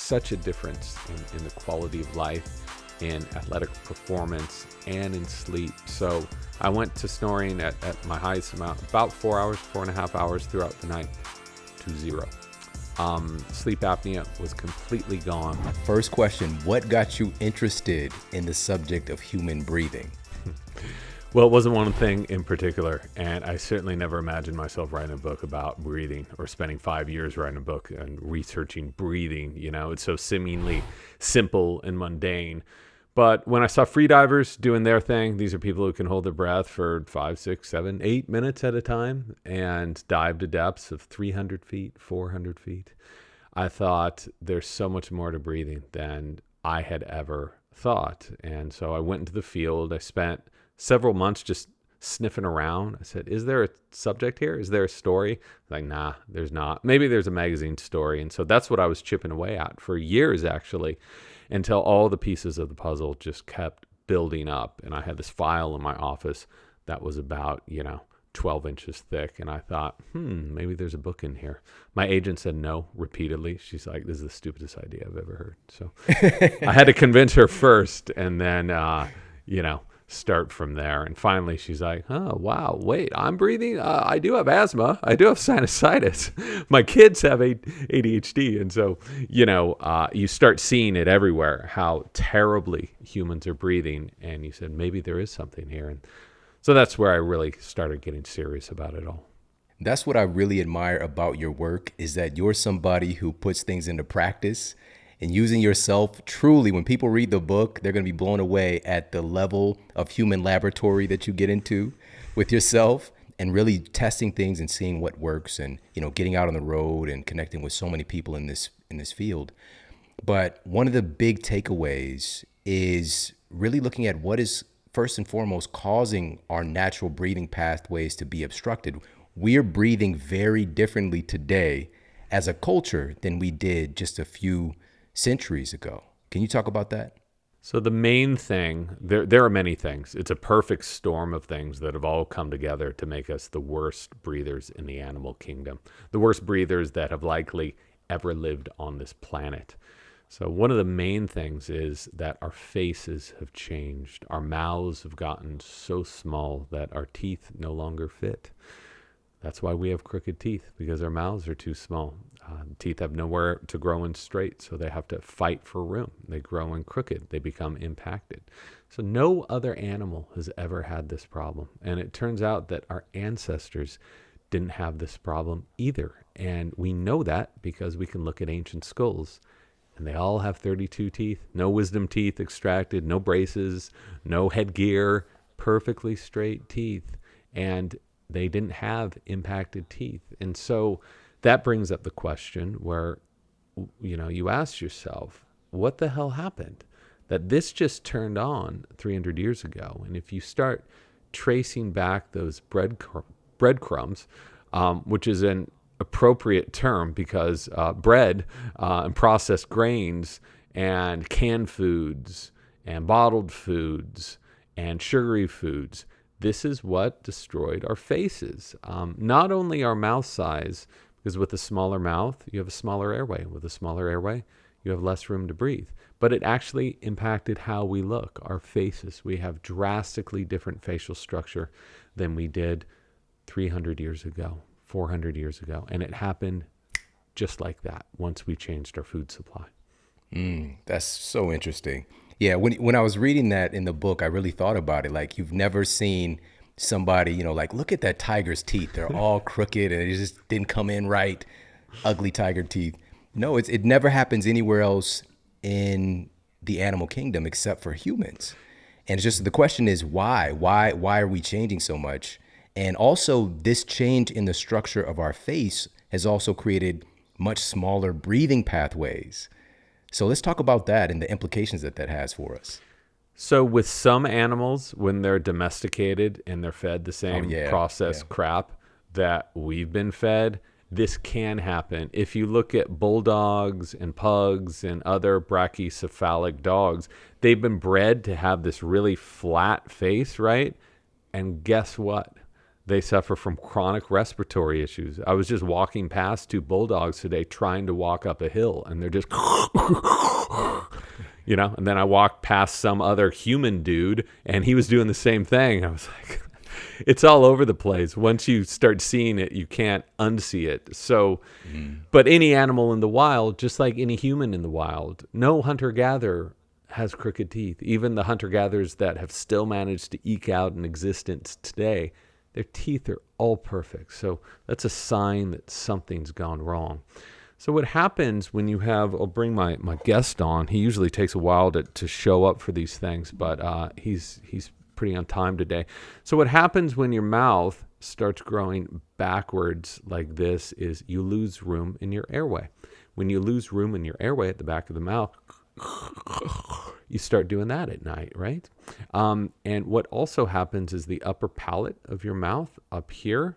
such a difference in the quality of life, in athletic performance, and in sleep. So I went to snoring at my highest amount, about 4 hours, 4.5 hours throughout the night, to 0. Sleep apnea was completely gone. First question, what got you interested in the subject of human breathing? Well, it wasn't one thing in particular, and I certainly never imagined myself writing a book about breathing or spending 5 years writing a book and researching breathing. You know, it's so seemingly simple and mundane. But when I saw freedivers doing their thing, these are people who can hold their breath for 5, 6, 7, 8 minutes at a time and dive to depths of 300 feet, 400 feet. I thought there's so much more to breathing than I had ever thought. And so I went into the field. I spent several months just sniffing around. I said, is there a subject here? Is there a story? Like, nah, there's not. Maybe there's a magazine story. And so that's what I was chipping away at for years, actually, until all the pieces of the puzzle just kept building up. And I had this file in my office that was about, 12 inches thick. And I thought, maybe there's a book in here. My agent said no repeatedly. She's like, this is the stupidest idea I've ever heard. So I had to convince her first and then, start from there. And finally she's like, oh, wow, wait, I'm breathing. I do have asthma. I do have sinusitis. My kids have ADHD. And so, you start seeing it everywhere, how terribly humans are breathing. And you said, maybe there is something here. And so that's where I really started getting serious about it all. That's what I really admire about your work, is that you're somebody who puts things into practice and using yourself. Truly, when people read the book, they're going to be blown away at the level of human laboratory that you get into with yourself and really testing things and seeing what works and, getting out on the road and connecting with so many people in this field. But one of the big takeaways is really looking at what is first and foremost causing our natural breathing pathways to be obstructed. We're breathing very differently today as a culture than we did just a few centuries ago. Can you talk about that? So the main thing, there are many things. It's a perfect storm of things that have all come together to make us the worst breathers in the animal kingdom, the worst breathers that have likely ever lived on this planet. So one of the main things is that our faces have changed. Our mouths have gotten so small that our teeth no longer fit. That's why we have crooked teeth, because our mouths are too small. Teeth have nowhere to grow in straight, so they have to fight for room. They grow in crooked. They become impacted. So no other animal has ever had this problem. And it turns out that our ancestors didn't have this problem either. And we know that because we can look at ancient skulls, and they all have 32 teeth, no wisdom teeth extracted, no braces, no headgear, perfectly straight teeth. And they didn't have impacted teeth. And so that brings up the question where, you ask yourself, what the hell happened? That this just turned on 300 years ago. And if you start tracing back those breadcrumbs, which is an appropriate term because bread and processed grains and canned foods and bottled foods and sugary foods, this is what destroyed our faces. Not only our mouth size, because with a smaller mouth, you have a smaller airway. With a smaller airway, you have less room to breathe. But it actually impacted how we look, our faces. We have drastically different facial structure than we did 300 years ago, 400 years ago. And it happened just like that once we changed our food supply. That's so interesting. Yeah, when I was reading that in the book, I really thought about it. Like, you've never seen somebody, like, look at that tiger's teeth. They're all crooked and it just didn't come in right. Ugly tiger teeth. No, it never happens anywhere else in the animal kingdom except for humans. And it's just, the question is why? Why are we changing so much? And also, this change in the structure of our face has also created much smaller breathing pathways. So let's talk about that and the implications that has for us. So with some animals, when they're domesticated and they're fed the same processed crap that we've been fed, this can happen. If you look at bulldogs and pugs and other brachycephalic dogs, they've been bred to have this really flat face, right? And guess what? They suffer from chronic respiratory issues. I was just walking past two bulldogs today trying to walk up a hill, and they're just, and then I walked past some other human dude, and he was doing the same thing. I was like, it's all over the place. Once you start seeing it, you can't unsee it. So, but any animal in the wild, just like any human in the wild, no hunter-gatherer has crooked teeth. Even the hunter-gatherers that have still managed to eke out an existence today, their teeth are all perfect. So that's a sign that something's gone wrong. So what happens when you have, I'll bring my guest on. He usually takes a while to show up for these things, but he's pretty on time today. So what happens when your mouth starts growing backwards like this is you lose room in your airway. When you lose room in your airway at the back of the mouth, you start doing that at night, right? And what also happens is the upper palate of your mouth up here,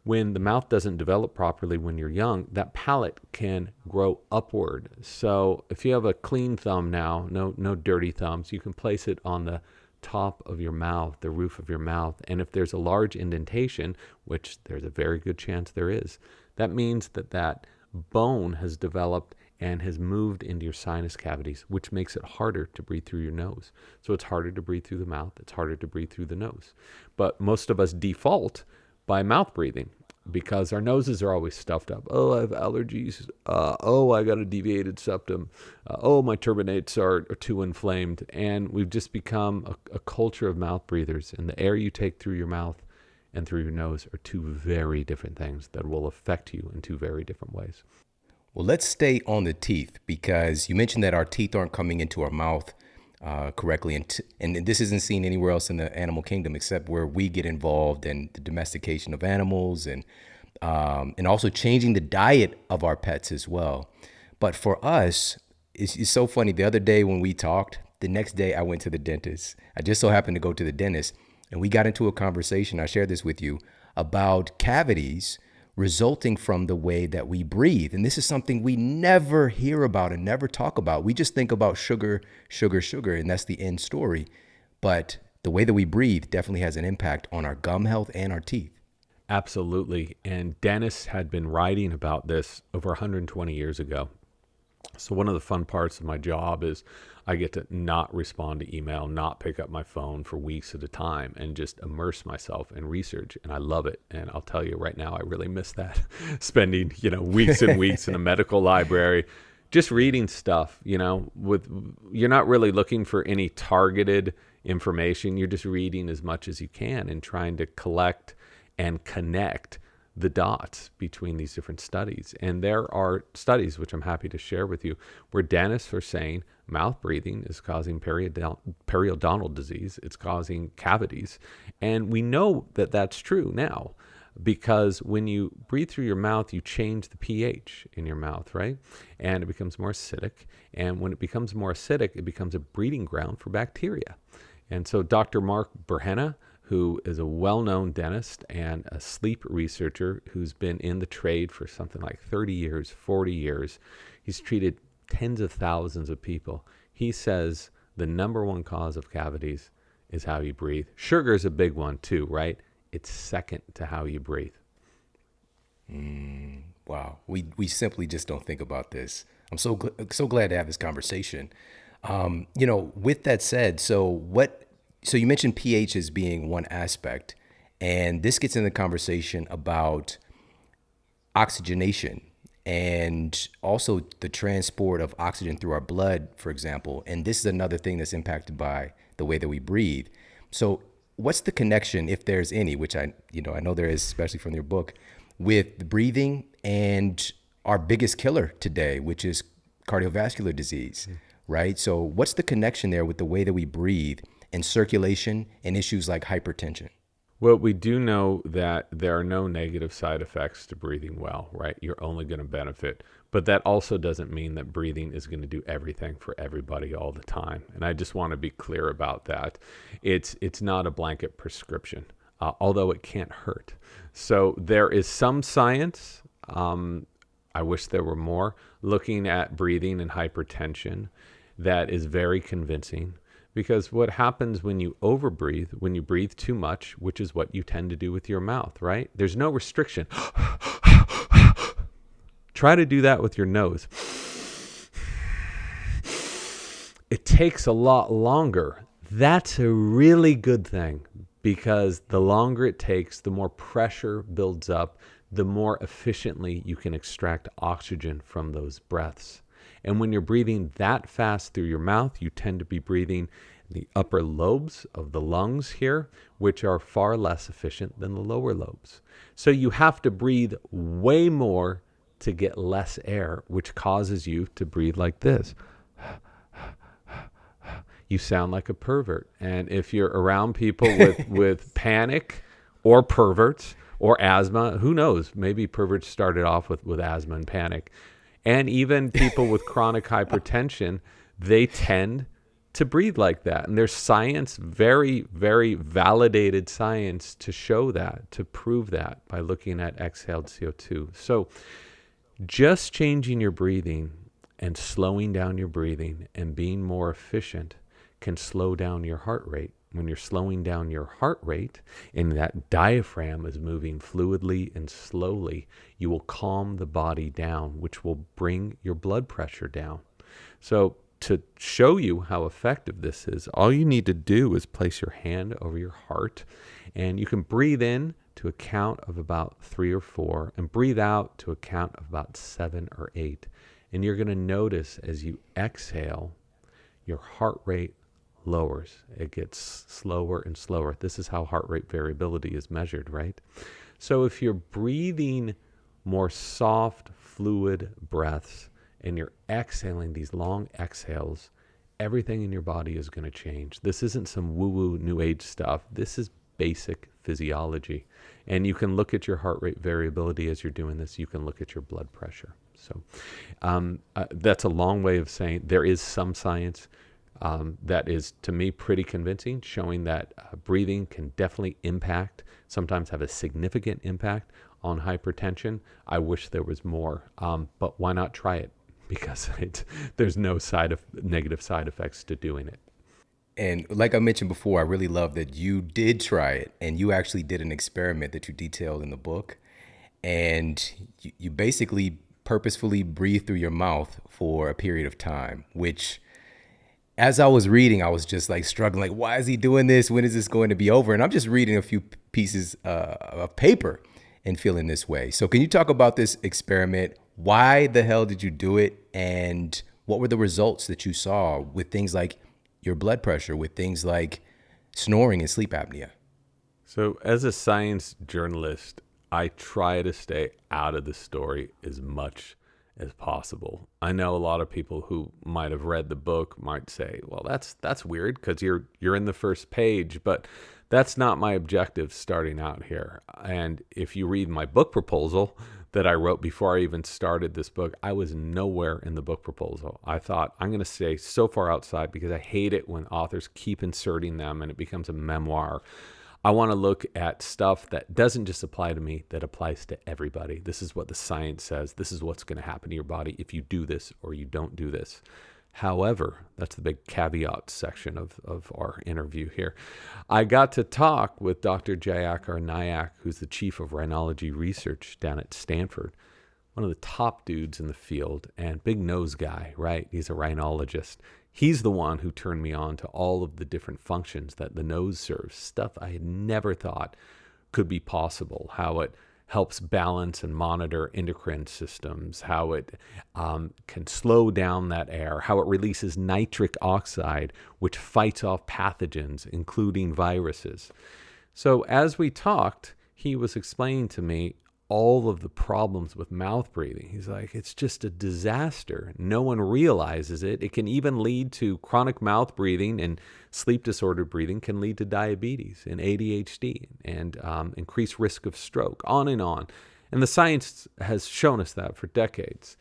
when the mouth doesn't develop properly when you're young, that palate can grow upward. So if you have a clean thumb now, no dirty thumbs, you can place it on the top of your mouth, the roof of your mouth. And if there's a large indentation, which there's a very good chance there is, that means that bone has developed and has moved into your sinus cavities, which makes it harder to breathe through your nose. So it's harder to breathe through the mouth. It's harder to breathe through the nose. But most of us default by mouth breathing because our noses are always stuffed up. Oh, I have allergies. I got a deviated septum. My turbinates are too inflamed. And we've just become a culture of mouth breathers. And the air you take through your mouth and through your nose are two very different things that will affect you in two very different ways. Well, let's stay on the teeth because you mentioned that our teeth aren't coming into our mouth correctly. And this isn't seen anywhere else in the animal kingdom except where we get involved in the domestication of animals and also changing the diet of our pets as well. But for us, it's so funny. The other day when we talked, the next day I went to the dentist. I just so happened to go to the dentist and we got into a conversation. I shared this with you about cavities resulting from the way that we breathe. And this is something we never hear about and never talk about. We just think about sugar, sugar, sugar, and that's the end story. But the way that we breathe definitely has an impact on our gum health and our teeth. Absolutely. And dentists had been writing about this over 120 years ago. So one of the fun parts of my job is I get to not respond to email, not pick up my phone for weeks at a time and just immerse myself in research. And I love it. And I'll tell you right now, I really miss that. Spending, weeks and weeks in a medical library, just reading stuff, you're not really looking for any targeted information. You're just reading as much as you can and trying to collect and connect the dots between these different studies. And there are studies, which I'm happy to share with you, where dentists are saying mouth breathing is causing periodontal disease. It's causing cavities. And we know that that's true now because when you breathe through your mouth, you change the pH in your mouth, right? And it becomes more acidic. And when it becomes more acidic, it becomes a breeding ground for bacteria. And so Dr. Mark Berhenna, who is a well-known dentist and a sleep researcher who's been in the trade for something like 30 years, 40 years. He's treated tens of thousands of people. He says the number one cause of cavities is how you breathe. Sugar is a big one too, right? It's second to how you breathe. Wow. We simply just don't think about this. I'm so glad to have this conversation. With that said, So you mentioned pH as being one aspect, and this gets in the conversation about oxygenation and also the transport of oxygen through our blood, for example. And this is another thing that's impacted by the way that we breathe. So what's the connection, if there's any, which I know there is, especially from your book, with the breathing and our biggest killer today, which is cardiovascular disease, right? So what's the connection there with the way that we breathe and circulation and issues like hypertension? Well, we do know that there are no negative side effects to breathing well, right? You're only going to benefit. But that also doesn't mean that breathing is going to do everything for everybody all the time. And I just want to be clear about that. It's not a blanket prescription, although it can't hurt. So there is some science, I wish there were more, looking at breathing and hypertension that is very convincing. Because what happens when you overbreathe, when you breathe too much, which is what you tend to do with your mouth, right? There's no restriction. Try to do that with your nose. It takes a lot longer. That's a really good thing, because the longer it takes, the more pressure builds up, the more efficiently you can extract oxygen from those breaths. And when you're breathing that fast through your mouth, you tend to be breathing the upper lobes of the lungs here, which are far less efficient than the lower lobes. So you have to breathe way more to get less air, which causes you to breathe like this. You sound like a pervert. And if you're around people with panic or perverts or asthma, who knows? Maybe perverts started off with asthma and panic. And even people with chronic hypertension, they tend to breathe like that. And there's science, very, very validated science to show that, to prove that by looking at exhaled CO2. So just changing your breathing and slowing down your breathing and being more efficient can slow down your heart rate. When you're slowing down your heart rate and that diaphragm is moving fluidly and slowly, you will calm the body down, which will bring your blood pressure down. So to show you how effective this is, all you need to do is place your hand over your heart, and you can breathe in to a count of about 3 or 4 and breathe out to a count of about 7 or 8. And you're going to notice as you exhale, your heart rate lowers. It gets slower and slower. This is how heart rate variability is measured, right? So if you're breathing more soft, fluid breaths and you're exhaling these long exhales, everything in your body is going to change. This isn't some woo-woo new age stuff. This is basic physiology. And you can look at your heart rate variability as you're doing this. You can look at your blood pressure. So that's a long way of saying there is some science that is, to me, pretty convincing, showing that breathing can definitely impact, sometimes have a significant impact on hypertension. I wish there was more, but why not try it? Because there's no negative side effects to doing it. And like I mentioned before, I really love that you did try it, and you actually did an experiment that you detailed in the book. And you basically purposefully breathe through your mouth for a period of time, which, as I was reading, I was just like struggling, like, why is he doing this? When is this going to be over? And I'm just reading a few pieces of paper and feeling this way. So can you talk about this experiment? Why the hell did you do it? And what were the results that you saw with things like your blood pressure, with things like snoring and sleep apnea? So as a science journalist, I try to stay out of the story as much as possible. I know a lot of people who might have read the book might say, well, that's weird because you're in the first page, but that's not my objective starting out here. And if you read my book proposal that I wrote before I even started this book, I was nowhere in the book proposal. I thought, I'm going to stay so far outside because I hate it when authors keep inserting them and it becomes a memoir. I want to look at stuff that doesn't just apply to me, that applies to everybody. This is what the science says. This is what's going to happen to your body if you do this or you don't do this. However, that's the big caveat section of our interview here. I got to talk with Dr. Jayakar Nayak, who's the chief of rhinology research down at Stanford, one of the top dudes in the field and big nose guy, right? He's a rhinologist. He's the one who turned me on to all of the different functions that the nose serves, stuff I had never thought could be possible, how it helps balance and monitor endocrine systems, how it can slow down that air, how it releases nitric oxide, which fights off pathogens, including viruses. So as we talked, he was explaining to me all of the problems with mouth breathing. He's like, it's just a disaster. No one realizes it. It can even lead to chronic mouth breathing, and sleep disordered breathing can lead to diabetes and ADHD and increased risk of stroke, on and on. And the science has shown us that for decades.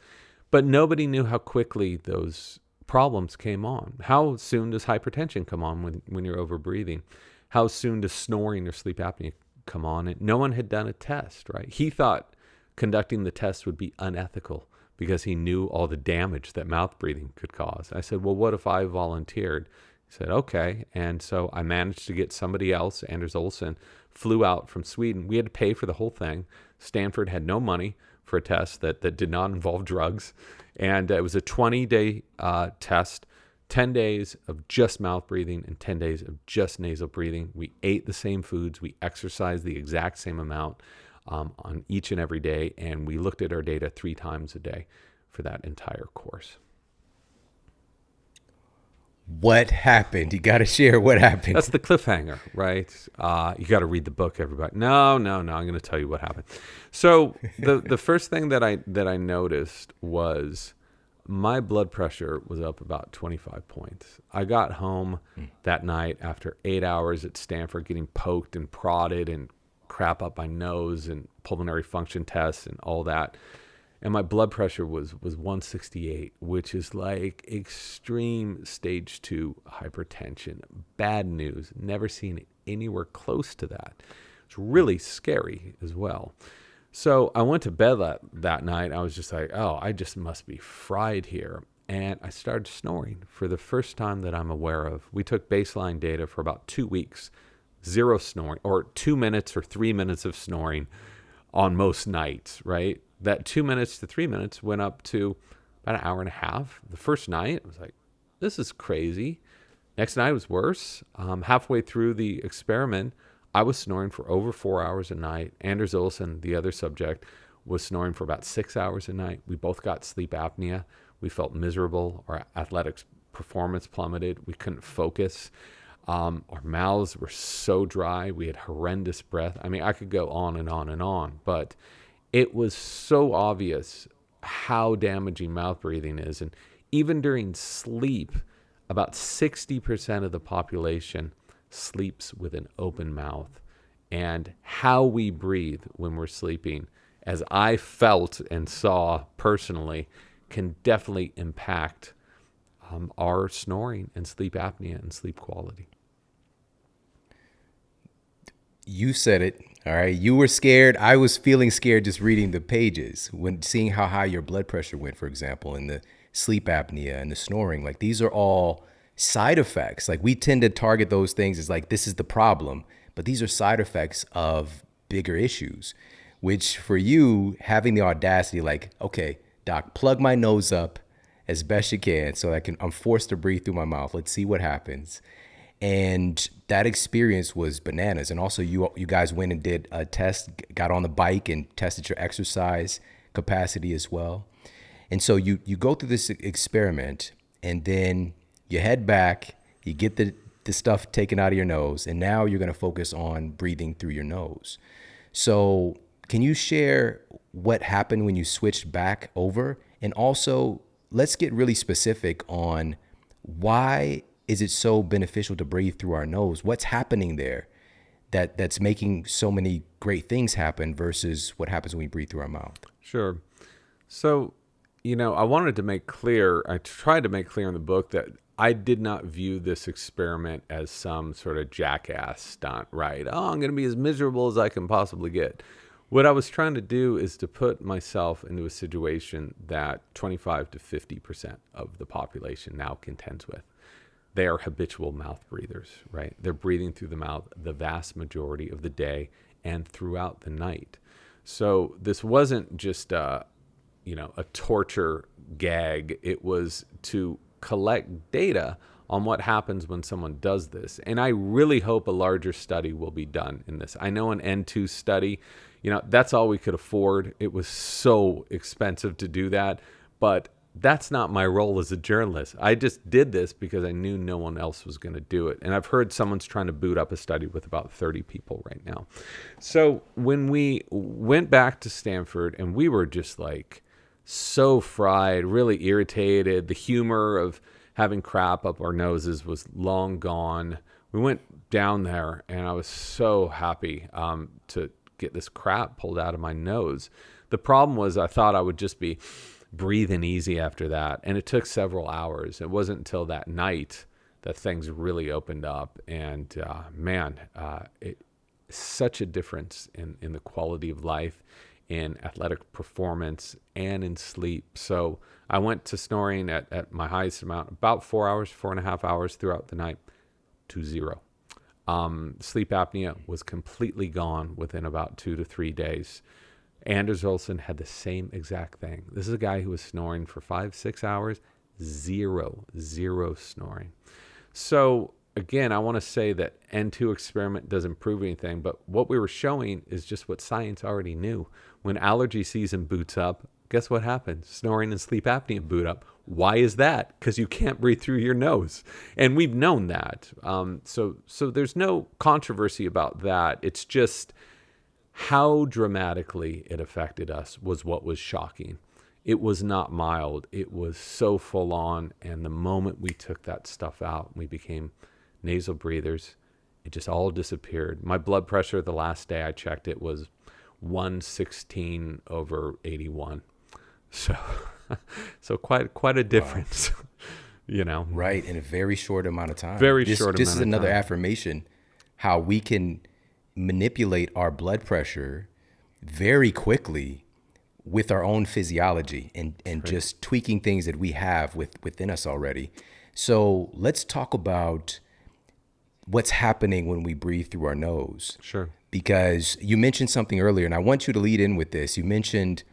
But nobody knew how quickly those problems came on. How soon does hypertension come on when you're over breathing? How soon does snoring or sleep apnea come on? And no one had done a test, right? He thought conducting the test would be unethical because he knew all the damage that mouth breathing could cause. I said, well, what if I volunteered? He said, okay. And so I managed to get somebody else. Anders Olsen flew out from Sweden. We had to pay for the whole thing. Stanford had no money for a test that did not involve drugs. And it was a 20-day test, 10 days of just mouth breathing and 10 days of just nasal breathing. We ate the same foods. We exercised the exact same amount on each and every day. And we looked at our data 3 times a day for that entire course. What happened? You got to share what happened. That's the cliffhanger, right? You got to read the book, everybody. No. I'm going to tell you what happened. So the first thing that I noticed was my blood pressure was up about 25 points. I got home that night after 8 hours at Stanford getting poked and prodded and crap up my nose and pulmonary function tests and all that. And my blood pressure was 168, which is like extreme stage 2 hypertension. Bad news. Never seen it anywhere close to that. It's really scary as well. So I went to bed that night. I was just like, oh, I just must be fried here. And I started snoring for the first time that I'm aware of. We took baseline data for about 2 weeks, 0 snoring, or 2 minutes or 3 minutes of snoring on most nights, right? That 2 minutes to 3 minutes went up to about an hour and a half. The first night, I was like, this is crazy. Next night was worse. Halfway through the experiment, I was snoring for over 4 hours a night. Anders Olsen, the other subject, was snoring for about 6 hours a night. We both got sleep apnea. We felt miserable. Our athletics performance plummeted. We couldn't focus. Our mouths were so dry. We had horrendous breath. I mean, I could go on and on and on, but it was so obvious how damaging mouth breathing is. And even during sleep, about 60% of the population sleeps with an open mouth. And how we breathe when we're sleeping, as I felt and saw personally, can definitely impact our snoring and sleep apnea and sleep quality. You said it. All right. You were scared. I was feeling scared just reading the pages when seeing how high your blood pressure went, for example, and the sleep apnea and the snoring. Like, these are all side effects. Like, we tend to target those things as like, this is the problem, but these are side effects of bigger issues, which for you, having the audacity, like, okay, doc, plug my nose up as best you can so I'm forced to breathe through my mouth. Let's see what happens. And that experience was bananas. And also you guys went and did a test, got on the bike and tested your exercise capacity as well. And so you go through this experiment, and then you head back, you get the stuff taken out of your nose, and now you're going to focus on breathing through your nose. So can you share what happened when you switched back over? And also, let's get really specific on why is it so beneficial to breathe through our nose? What's happening there that's making so many great things happen versus what happens when we breathe through our mouth? Sure. So, I wanted to make clear, I tried to make clear in the book that I did not view this experiment as some sort of jackass stunt, right? Oh, I'm going to be as miserable as I can possibly get. What I was trying to do is to put myself into a situation that 25 to 50% of the population now contends with. They are habitual mouth breathers, right? They're breathing through the mouth the vast majority of the day and throughout the night. So this wasn't just a torture gag. It was to collect data on what happens when someone does this. And I really hope a larger study will be done in this. I know an N2 study, that's all we could afford. It was so expensive to do that, but that's not my role as a journalist. I just did this because I knew no one else was going to do it. And I've heard someone's trying to boot up a study with about 30 people right now. So when we went back to Stanford, and we were just like so fried, really irritated, the humor of having crap up our noses was long gone. We went down there, and I was so happy to get this crap pulled out of my nose. The problem was I thought I would just be breathing easy after that, and it took several hours. It wasn't until that night that things really opened up, and such a difference in the quality of life, in athletic performance, and in sleep. So I went to snoring at my highest amount, about 4 hours, 4.5 hours throughout the night, to zero. Sleep apnea was completely gone within about 2 to 3 days. Anders Olsen had the same exact thing. This is a guy who was snoring for 5, 6 hours, zero snoring. So again, I want to say that N2 experiment doesn't prove anything, but what we were showing is just what science already knew. When allergy season boots up, guess what happens? Snoring and sleep apnea boot up. Why is that? Because you can't breathe through your nose. And we've known that. So there's no controversy about that. It's just how dramatically it affected us was what was shocking. It was not mild. It was so full on. And the moment we took that stuff out, we became nasal breathers. It just all disappeared. My blood pressure the last day I checked it was 116/81. So quite a difference, wow. Right, in a very short amount of time. This is another affirmation how we can manipulate our blood pressure very quickly with our own physiology and just tweaking things that we have within us already. So let's talk about what's happening when we breathe through our nose. Sure. Because you mentioned something earlier, and I want you to lead in with this. You mentioned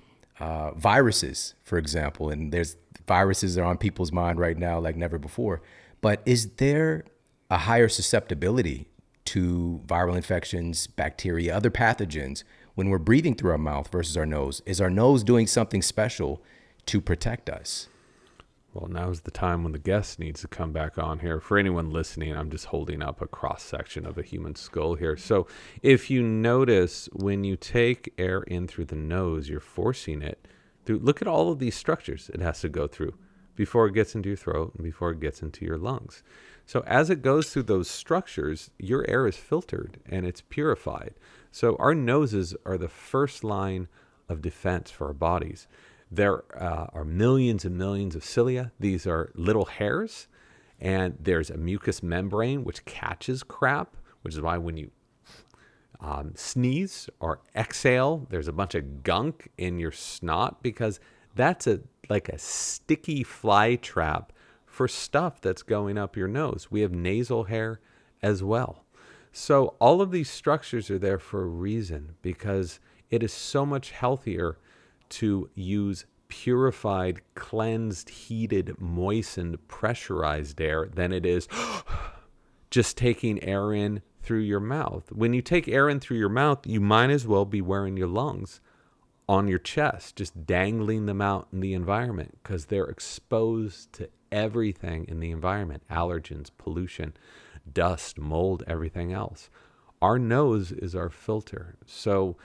viruses, for example, and there's viruses that are on people's mind right now like never before. But is there a higher susceptibility to viral infections, bacteria, other pathogens when we're breathing through our mouth versus our nose? Is our nose doing something special to protect us? Well, now's the time when the guest needs to come back on here. For anyone listening, I'm just holding up a cross section of a human skull here. So if you notice, when you take air in through the nose, you're forcing it through. Look at all of these structures it has to go through before it gets into your throat and before it gets into your lungs. So as it goes through those structures, your air is filtered and it's purified. So our noses are the first line of defense for our bodies. There are millions and millions of cilia. These are little hairs. And there's a mucous membrane which catches crap, which is why when you sneeze or exhale, there's a bunch of gunk in your snot, because that's like a sticky fly trap for stuff that's going up your nose. We have nasal hair as well. So all of these structures are there for a reason, because it is so much healthier to use purified, cleansed, heated, moistened, pressurized air than it is just taking air in through your mouth. When you take air in through your mouth, you might as well be wearing your lungs on your chest, just dangling them out in the environment, because they're exposed to everything in the environment: allergens, pollution, dust, mold, everything else. Our nose is our filter. So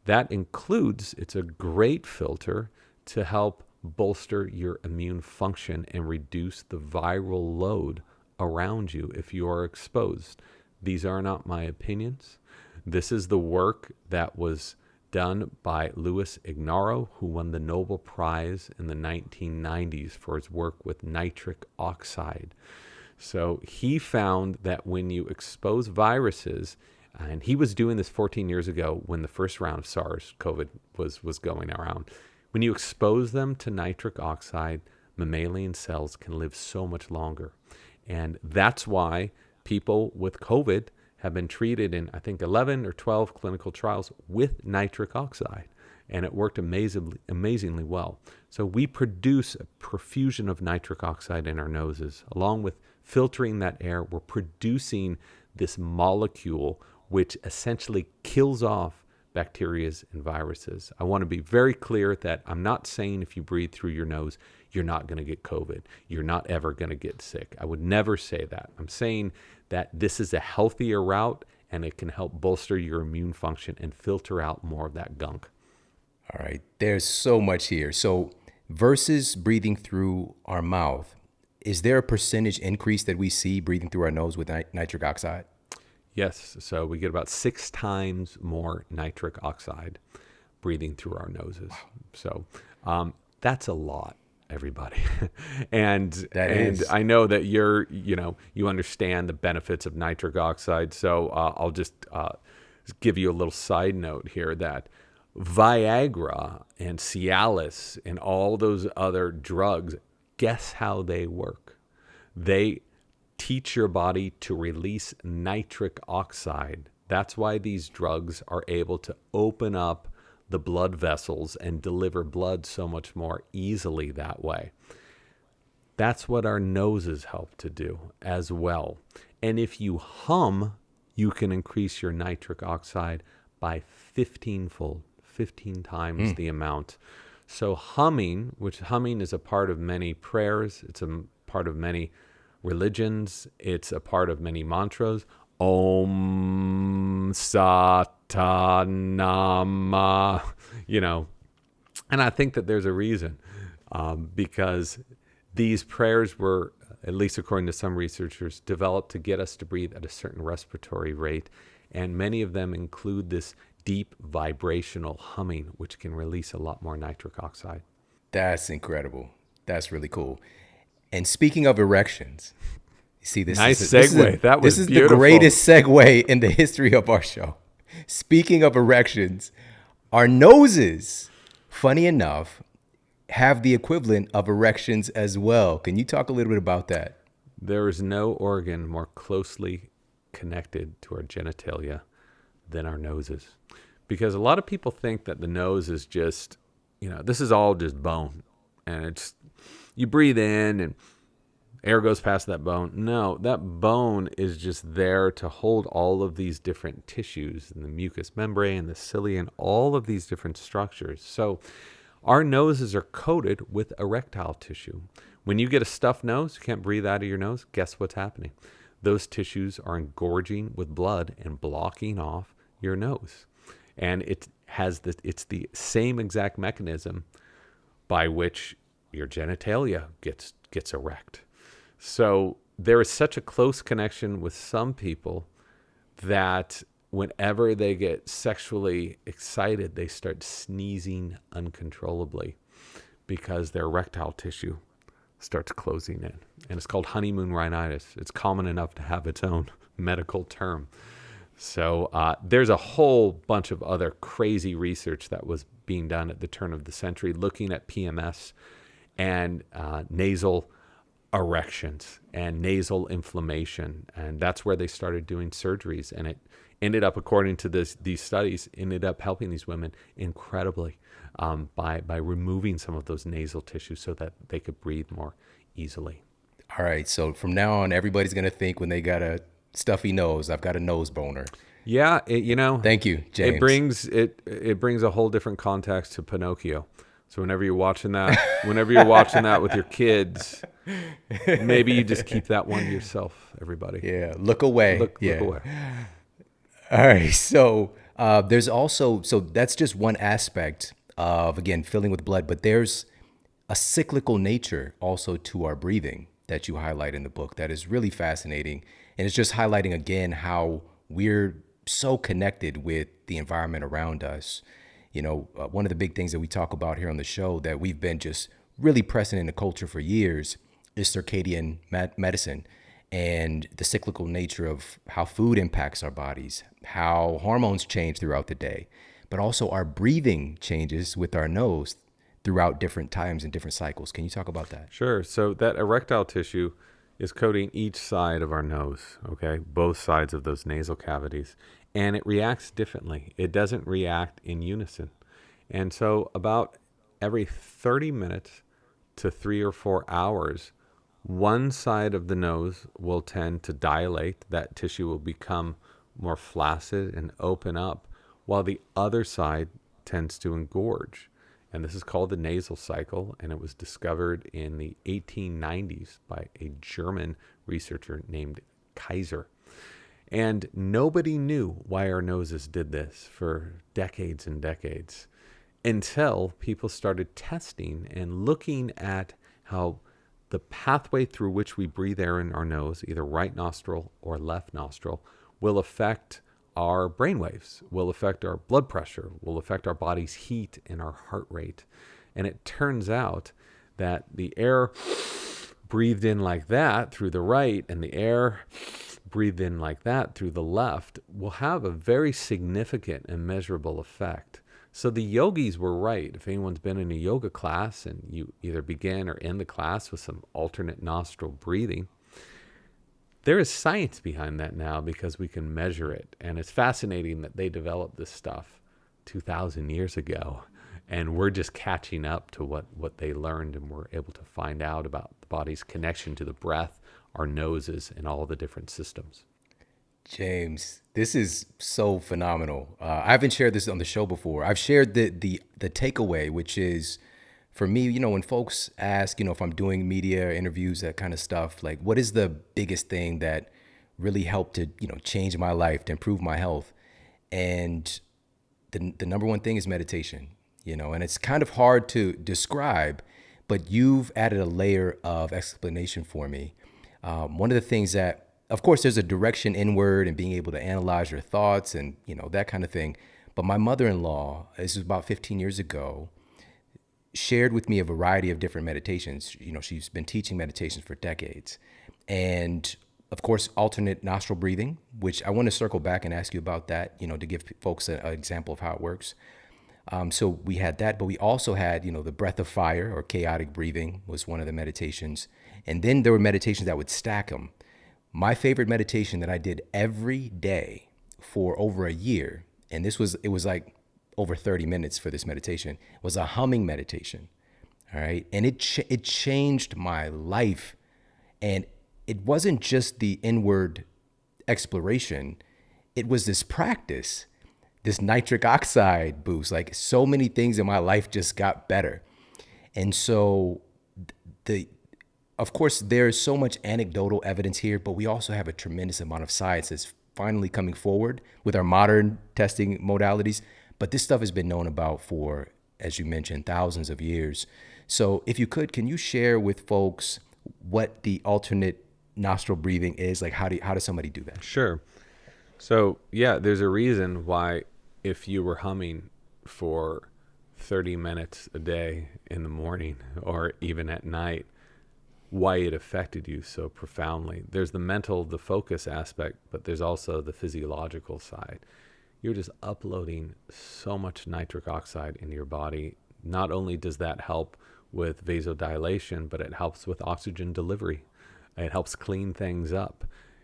that includes, it's a great filter to help bolster your immune function and reduce the viral load around you if you are exposed. These are not my opinions. This is the work that was done by Louis Ignarro, who won the Nobel Prize in the 1990s for his work with nitric oxide. So he found that when you expose viruses, and he was doing this 14 years ago when the first round of SARS-CoV was going around. When you expose them to nitric oxide, mammalian cells can live so much longer. And that's why people with COVID have been treated in, I think, 11 or 12 clinical trials with nitric oxide. And it worked amazingly well. So we produce a profusion of nitric oxide in our noses. Along with filtering that air, we're producing this molecule which essentially kills off bacteria and viruses. I want to be very clear that I'm not saying if you breathe through your nose, you're not going to get COVID. You're not ever going to get sick. I would never say that. I'm saying that this is a healthier route, and it can help bolster your immune function and filter out more of that gunk. All right. There's so much here. So versus breathing through our mouth, is there a percentage increase that we see breathing through our nose with nitric oxide? Yes, so we get about 6 times more nitric oxide breathing through our noses. Wow. So that's a lot, everybody. and I know that you understand the benefits of nitric oxide. So I'll just give you a little side note here that Viagra and Cialis and all those other drugs, guess how they work? They teach your body to release nitric oxide. That's why these drugs are able to open up the blood vessels and deliver blood so much more easily that way. That's what our noses help to do as well. And if you hum, you can increase your nitric oxide by 15-fold, 15 times the amount. So humming, which humming is a part of many prayers, it's a part of many religions, it's a part of many mantras. Om Satanama, and I think that there's a reason, because these prayers were, at least according to some researchers, developed to get us to breathe at a certain respiratory rate. And many of them include this deep vibrational humming, which can release a lot more nitric oxide. That's incredible. That's really cool. And speaking of erections, you see, Nice segue. That was this is beautiful. the greatest segue in the history of our show. Speaking of erections, our noses, funny enough, have the equivalent of erections as well. Can you talk a little bit about that? There is no organ more closely connected to our genitalia than our noses. Because a lot of people think that the nose is just, this is all just bone. And it's, you breathe in and air goes past that bone. No, that bone is just there to hold all of these different tissues and the mucous membrane, the cilia, and all of these different structures. So our noses are coated with erectile tissue. When you get a stuffed nose, you can't breathe out of your nose, guess what's happening? Those tissues are engorging with blood and blocking off your nose. And it's the same exact mechanism by which your genitalia gets erect. So there is such a close connection with some people that whenever they get sexually excited, they start sneezing uncontrollably because their erectile tissue starts closing in. And it's called honeymoon rhinitis. It's common enough to have its own medical term. So there's a whole bunch of other crazy research that was being done at the turn of the century looking at PMS and nasal erections and nasal inflammation. And that's where they started doing surgeries. And it ended up, according to these studies, ended up helping these women incredibly by removing some of those nasal tissues so that they could breathe more easily. All right. So from now on, everybody's going to think when they got a stuffy nose, I've got a nose boner. Yeah. Thank you, James. It brings a whole different context to Pinocchio. So whenever you're watching that with your kids, maybe you just keep that one to yourself, everybody. Yeah. Look away. Look away. All right. So there's also, so that's just one aspect of, again, filling with blood, but there's a cyclical nature also to our breathing that you highlight in the book that is really fascinating. And it's just highlighting again how we're so connected with the environment around us. One of the big things that we talk about here on the show that we've been just really pressing in the culture for years is circadian medicine and the cyclical nature of how food impacts our bodies, how hormones change throughout the day, but also our breathing changes with our nose throughout different times and different cycles. Can you talk about that? Sure. So that erectile tissue is coating each side of our nose, okay? Both sides of those nasal cavities. And it reacts differently. It doesn't react in unison. And so about every 30 minutes to 3 or 4 hours, one side of the nose will tend to dilate. That tissue will become more flaccid and open up, while the other side tends to engorge. And this is called the nasal cycle, and it was discovered in the 1890s by a German researcher named Kaiser. And nobody knew why our noses did this for decades and decades until people started testing and looking at how the pathway through which we breathe air in our nose, either right nostril or left nostril, will affect our brainwaves, will affect our blood pressure, will affect our body's heat and our heart rate. And it turns out that the air breathed in like that through the right and the air breathed in like that through the left will have a very significant and measurable effect. So the yogis were right. If anyone's been in a yoga class and you either begin or end the class with some alternate nostril breathing, there is science behind that now because we can measure it. And it's fascinating that they developed this stuff 2,000 years ago. And we're just catching up to what they learned, and we're able to find out about the body's connection to the breath, our noses, and all the different systems. James, this is so phenomenal. I haven't shared this on the show before. I've shared the takeaway, which is for me, when folks ask, if I'm doing media interviews, that kind of stuff, like what is the biggest thing that really helped to, change my life, to improve my health? And the number one thing is meditation, and it's kind of hard to describe, but you've added a layer of explanation for me. One of the things that, of course, there's a direction inward and being able to analyze your thoughts and, that kind of thing. But my mother-in-law, this was about 15 years ago, shared with me a variety of different meditations. She's been teaching meditations for decades. And of course, alternate nostril breathing, which I want to circle back and ask you about that, to give folks an example of how it works. So we had that, but we also had, the breath of fire or chaotic breathing was one of the meditations. And then there were meditations that would stack them. My favorite meditation that I did every day for over a year, and it was like over 30 minutes for this meditation, was a humming meditation. All right. And it changed my life. And it wasn't just the inward exploration. It was this practice, this nitric oxide boost, like so many things in my life just got better. And so of course, there's so much anecdotal evidence here, but we also have a tremendous amount of science that's finally coming forward with our modern testing modalities. But this stuff has been known about for, as you mentioned, thousands of years. So if you could, can you share with folks what the alternate nostril breathing is? Like, how does somebody do that? Sure. So, yeah, there's a reason why if you were humming for 30 minutes a day in the morning or even at night, why it affected you so profoundly. There's the mental, the focus aspect, but there's also the physiological side. You're just uploading so much nitric oxide into your body. Not only does that help with vasodilation, but it helps with oxygen delivery. It helps clean things up.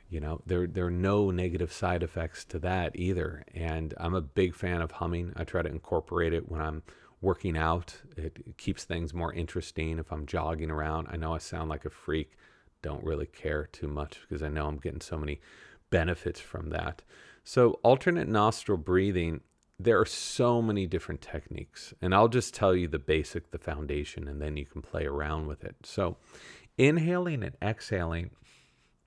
There are no negative side effects to that either. And I'm a big fan of humming. I try to incorporate it when I'm working out. It keeps things more interesting. If I'm jogging around, I know I sound like a freak. Don't really care too much because I know I'm getting so many benefits from that. So alternate nostril breathing, there are so many different techniques. And I'll just tell you the basic, the foundation, and then you can play around with it. So inhaling and exhaling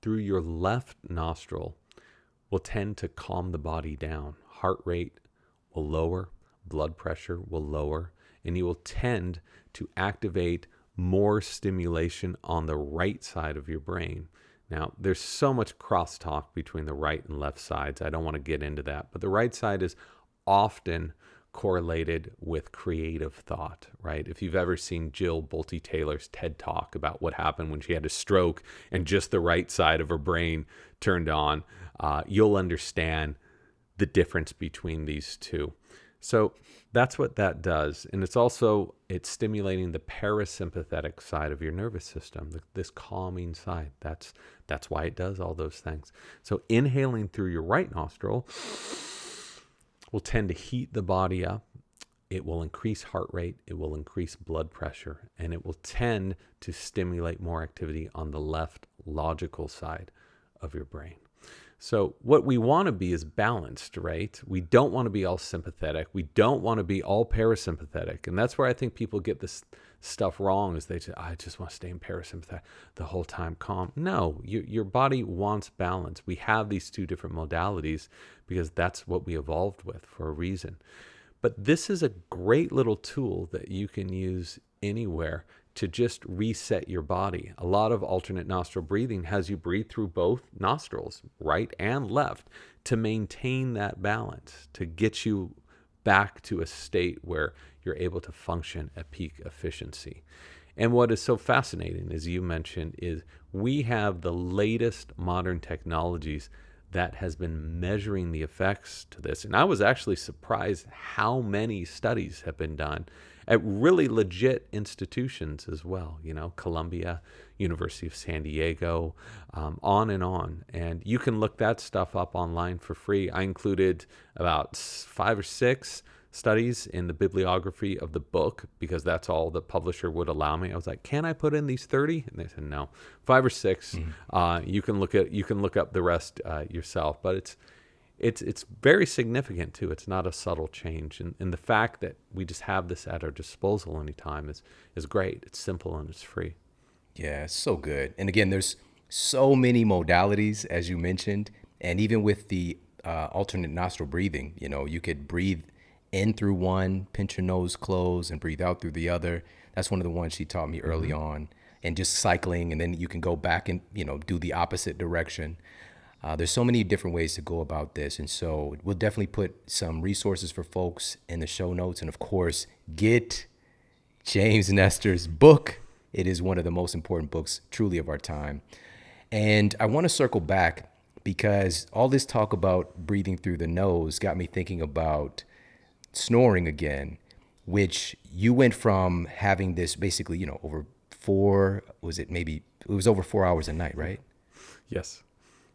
through your left nostril will tend to calm the body down. Heart rate will lower, blood pressure will lower, and you will tend to activate more stimulation on the right side of your brain. Now, there's so much crosstalk between the right and left sides. I don't want to get into that, but the right side is often correlated with creative thought, right? If you've ever seen Jill Bolte Taylor's TED Talk about what happened when she had a stroke and just the right side of her brain turned on, you'll understand the difference between these two. So that's what that does. And it's stimulating the parasympathetic side of your nervous system, this calming side. That's why it does all those things. So inhaling through your right nostril will tend to heat the body up. It will increase heart rate. It will increase blood pressure. And it will tend to stimulate more activity on the left logical side of your brain. So what we want to be is balanced, right? We don't want to be all sympathetic. We don't want to be all parasympathetic. And that's where I think people get this stuff wrong is they say, I just want to stay in parasympathetic the whole time calm. No, your body wants balance. We have these two different modalities because that's what we evolved with for a reason. But this is a great little tool that you can use anywhere to just reset your body. A lot of alternate nostril breathing has you breathe through both nostrils, right and left, to maintain that balance, to get you back to a state where you're able to function at peak efficiency. And what is so fascinating, as you mentioned, is we have the latest modern technologies that has been measuring the effects to this. And I was actually surprised how many studies have been done at really legit institutions as well. You know, Columbia, University of San Diego, on and on. And you can look that stuff up online for free. I included about 5 or 6 studies in the bibliography of the book because that's all the publisher would allow me. I was like, can I put in these 30? And they said no. 5 or 6. You can look up the rest yourself, but it's very significant too. It's not a subtle change, and the fact that we just have this at our disposal anytime is great. It's simple and it's free. Yeah, it's so good. And again, there's so many modalities, as you mentioned, and even with the alternate nostril breathing, you know, you could breathe in through one, pinch your nose close, and breathe out through the other. That's one of the ones she taught me early on, and just cycling, and then you can go back and, you know, do the opposite direction. There's so many different ways to go about this. And so we'll definitely put some resources for folks in the show notes. And of course, get James Nestor's book. It is one of the most important books truly of our time. And I want to circle back because all this talk about breathing through the nose got me thinking about snoring again, which you went from having this basically, you know, over 4 hours a night, right? Yes.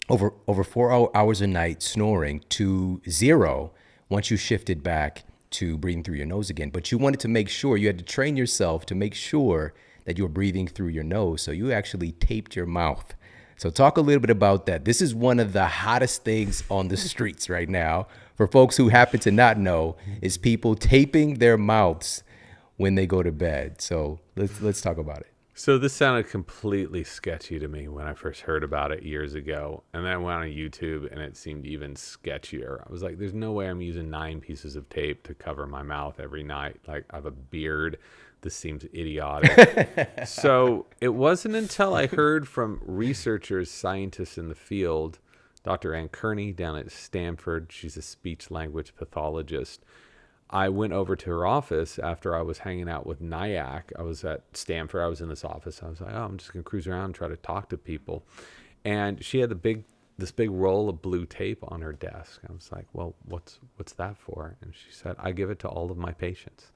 Over 4 hours a night snoring to 0 once you shifted back to breathing through your nose again. But you wanted to make sure, you had to train yourself to make sure that you were breathing through your nose. So you actually taped your mouth. So talk a little bit about that. This is one of the hottest things on the streets right now. For folks who happen to not know, is people taping their mouths when they go to bed. So let's talk about it. So this sounded completely sketchy to me when I first heard about it years ago. And then I went on YouTube and it seemed even sketchier. I was like, there's no way I'm using 9 pieces of tape to cover my mouth every night. Like, I have a beard. This seems idiotic. So it wasn't until I heard from researchers, scientists in the field, Dr. Ann Kearney down at Stanford, she's a speech language pathologist. I went over to her office after I was hanging out with Nyack. I was at Stanford. I was in this office. I was like, oh, I'm just going to cruise around and try to talk to people. And she had this big roll of blue tape on her desk. I was like, well, what's that for? And she said, I give it to all of my patients.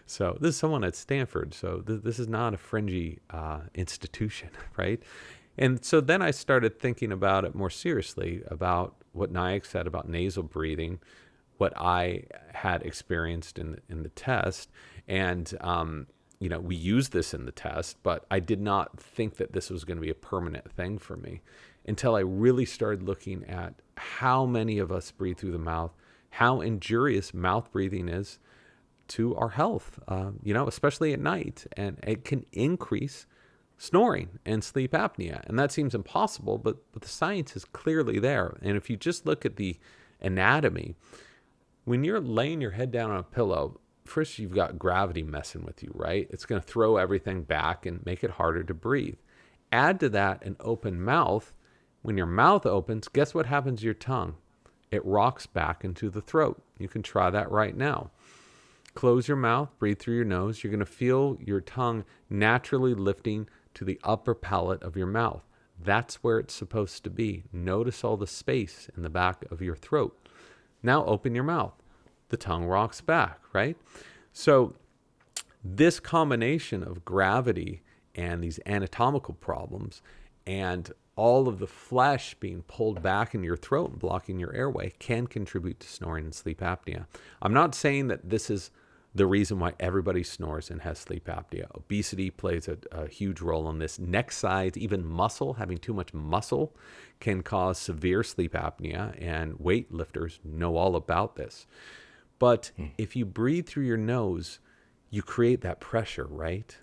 So this is someone at Stanford. So this is not a fringy institution, right? And so then I started thinking about it more seriously, about what Nyack said about nasal breathing, what I had experienced in the test. And, you know, we used this in the test, but I did not think that this was going to be a permanent thing for me until I really started looking at how many of us breathe through the mouth, how injurious mouth breathing is to our health, you know, especially at night. And it can increase snoring and sleep apnea. And that seems impossible, but the science is clearly there. And if you just look at the anatomy, when you're laying your head down on a pillow, first you've got gravity messing with you, right? It's going to throw everything back and make it harder to breathe. Add to that an open mouth. When your mouth opens, guess what happens to your tongue? It rocks back into the throat. You can try that right now. Close your mouth, breathe through your nose. You're going to feel your tongue naturally lifting to the upper palate of your mouth. That's where it's supposed to be. Notice all the space in the back of your throat. Now open your mouth. The tongue rocks back, right? So this combination of gravity and these anatomical problems and all of the flesh being pulled back in your throat and blocking your airway can contribute to snoring and sleep apnea. I'm not saying that this is the reason why everybody snores and has sleep apnea. Obesity plays a huge role in this. Neck size, even muscle, having too much muscle can cause severe sleep apnea, and weightlifters know all about this. But if you breathe through your nose, you create that pressure, right?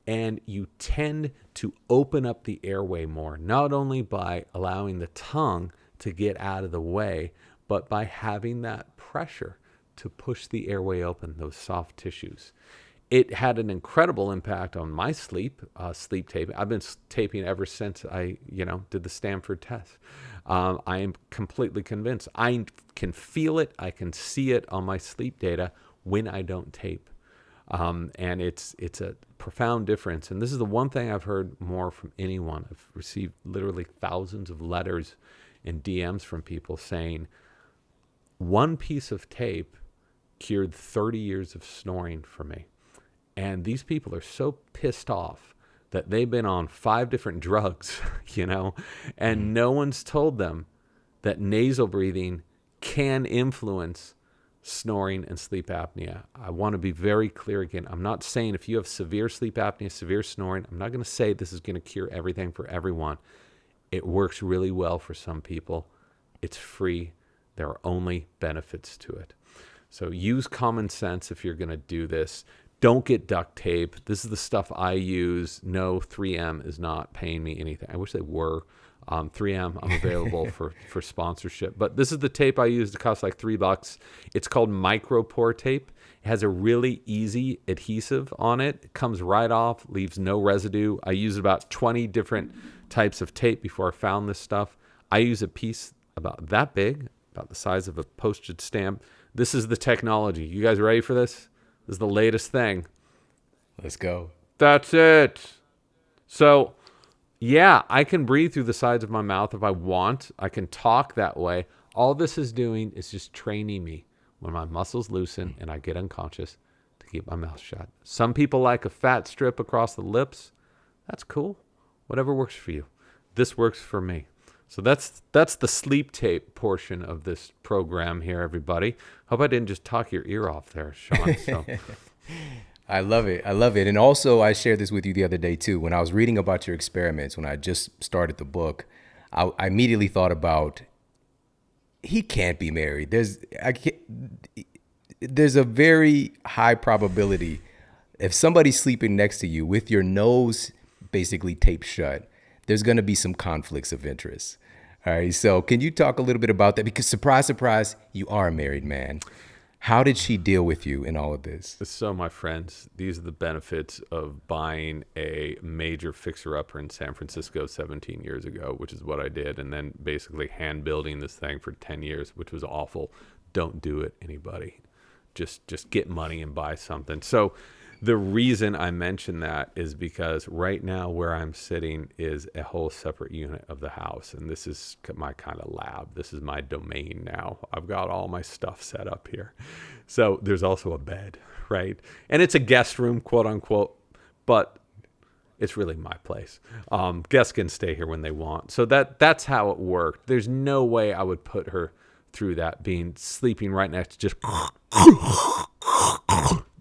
And you tend to open up the airway more, not only by allowing the tongue to get out of the way, but by having that pressure to push the airway open, those soft tissues. It had an incredible impact on my sleep taping. I've been taping ever since I, did the Stanford test. I am completely convinced. I can feel it. I can see it on my sleep data when I don't tape. And it's a profound difference. And this is the one thing I've heard more from anyone. I've received literally thousands of letters and DMs from people saying one piece of tape cured 30 years of snoring for me. And these people are so pissed off that they've been on 5 different drugs, and no one's told them that nasal breathing can influence snoring and sleep apnea. I want to be very clear again. I'm not saying if you have severe sleep apnea, severe snoring, I'm not going to say this is going to cure everything for everyone. It works really well for some people. It's free. There are only benefits to it. So use common sense if you're going to do this. Don't get duct tape. This is the stuff I use. No, 3M is not paying me anything. I wish they were. 3M, I'm available for sponsorship. But this is the tape I use. It costs like $3. It's called micropore tape. It has a really easy adhesive on it. It comes right off, leaves no residue. I used about 20 different types of tape before I found this stuff. I use a piece about that big, about the size of a postage stamp. This is the technology. You guys ready for this? This is the latest thing. Let's go. That's it. So, yeah, I can breathe through the sides of my mouth if I want. I can talk that way. All this is doing is just training me when my muscles loosen and I get unconscious to keep my mouth shut. Some people like a fat strip across the lips. That's cool. Whatever works for you. This works for me. So that's the sleep tape portion of this program here, everybody. Hope I didn't just talk your ear off there, Shawn. So. I love it. I love it. And also, I shared this with you the other day, too. When I was reading about your experiments, when I just started the book, I immediately thought about, he can't be married. There's a very high probability if somebody's sleeping next to you with your nose basically taped shut, there's going to be some conflicts of interest. All right. So can you talk a little bit about that? Because surprise, surprise, you are a married man. How did she deal with you in all of this? So, my friends, these are the benefits of buying a major fixer-upper in San Francisco 17 years ago, which is what I did, and then basically hand-building this thing for 10 years, which was awful. Don't do it, anybody. Just get money and buy something. So the reason I mention that is because right now where I'm sitting is a whole separate unit of the house. And this is my kind of lab. This is my domain now. I've got all my stuff set up here. So there's also a bed, right? And it's a guest room, quote unquote, but it's really my place. Guests can stay here when they want. So that's how it worked. There's no way I would put her through that, sleeping right next to just...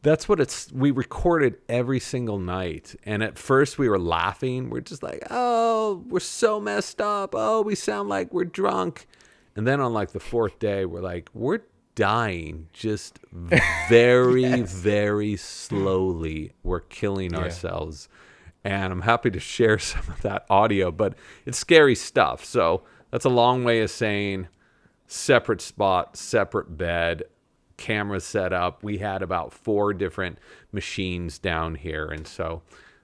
That's what we recorded every single night. And at first we were laughing. We're just like, oh, we're so messed up. Oh, we sound like we're drunk. And then on like the 4th day, we're like, we're dying just very, yes. Very slowly. We're killing ourselves. And I'm happy to share some of that audio, but it's scary stuff. So that's a long way of saying separate spot, separate bed, camera set up. We had about 4 different machines down here. And so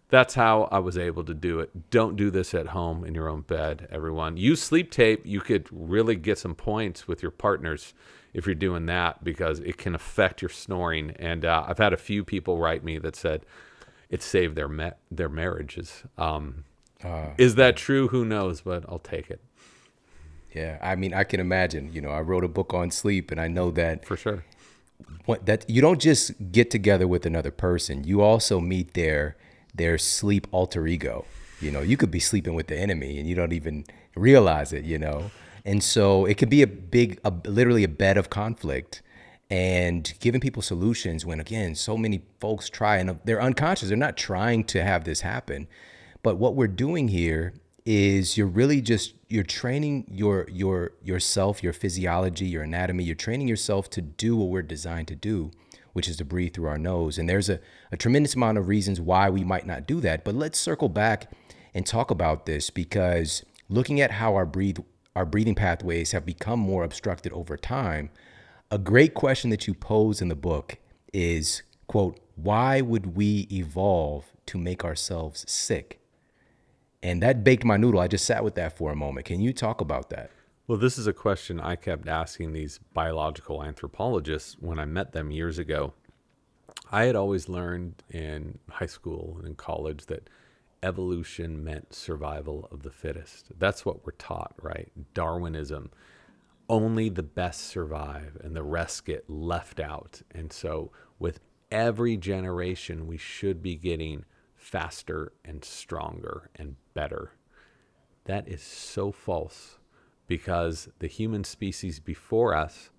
that's how I was able to do it. Don't do this at home in your own bed, everyone. Use sleep tape. You could really get some points with your partners if you're doing that, because it can affect your snoring. And I've had a few people write me that said it saved their marriages. Is that true? Who knows, but I'll take it. Yeah, I mean, I can imagine. I wrote a book on sleep, and I know that for sure. That you don't just get together with another person. You also meet their sleep alter ego. You could be sleeping with the enemy, and you don't even realize it. And so it could be literally a bed of conflict, and giving people solutions when, again, so many folks try and they're unconscious. They're not trying to have this happen, but what we're doing here is you're training yourself, your physiology, your anatomy. You're training yourself to do what we're designed to do, which is to breathe through our nose. And there's a tremendous amount of reasons why we might not do that. But let's circle back and talk about this, because looking at how our breathing pathways have become more obstructed over time, a great question that you pose in the book is, quote, why would we evolve to make ourselves sick? And that baked my noodle. I just sat with that for a moment. Can you talk about that? Well, this is a question I kept asking these biological anthropologists when I met them years ago. I had always learned in high school and in college that evolution meant survival of the fittest. That's what we're taught, right? Darwinism, only the best survive and the rest get left out. And so with every generation, we should be getting faster and stronger and better. That is so false because the human species before us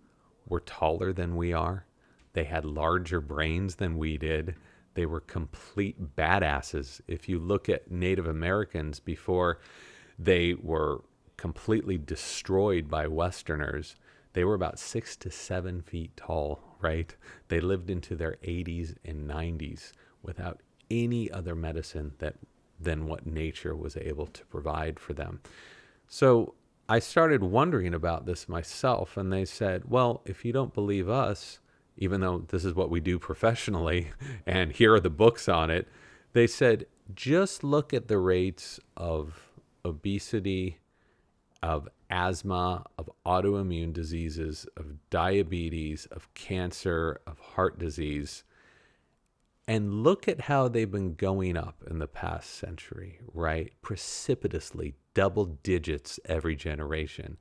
were taller than we are. They had larger brains than we did. They were complete badasses. If you look at Native Americans before they were completely destroyed by Westerners, they were about 6 to 7 feet tall, right? They lived into their 80s and 90s without any other medicine than what nature was able to provide for them. So I started wondering about this myself, and they said, well, if you don't believe us, even though this is what we do professionally, and here are the books on it, they said, just look at the rates of obesity, of asthma, of autoimmune diseases, of diabetes, of cancer, of heart disease, and look at how they've been going up in the past century, right? Precipitously, double digits every generation.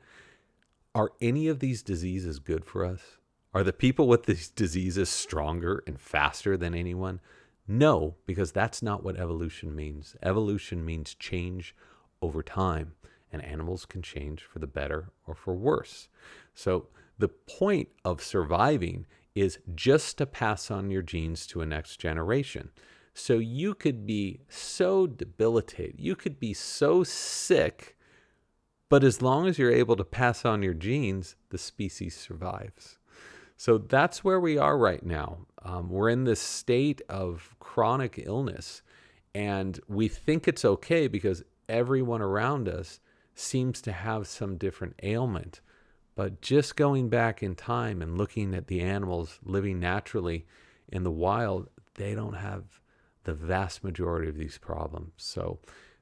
Are any of these diseases good for us? Are the people with these diseases stronger and faster than anyone? No, because that's not what evolution means. Evolution means change over time, and animals can change for the better or for worse. So the point of surviving is just to pass on your genes to a next generation. So you could be so debilitated, you could be so sick, but as long as you're able to pass on your genes, the species survives. So that's where we are right now. We're in this state of chronic illness, and we think it's okay because everyone around us seems to have some different ailment. But just going back in time and looking at the animals living naturally in the wild, they don't have the vast majority of these problems. So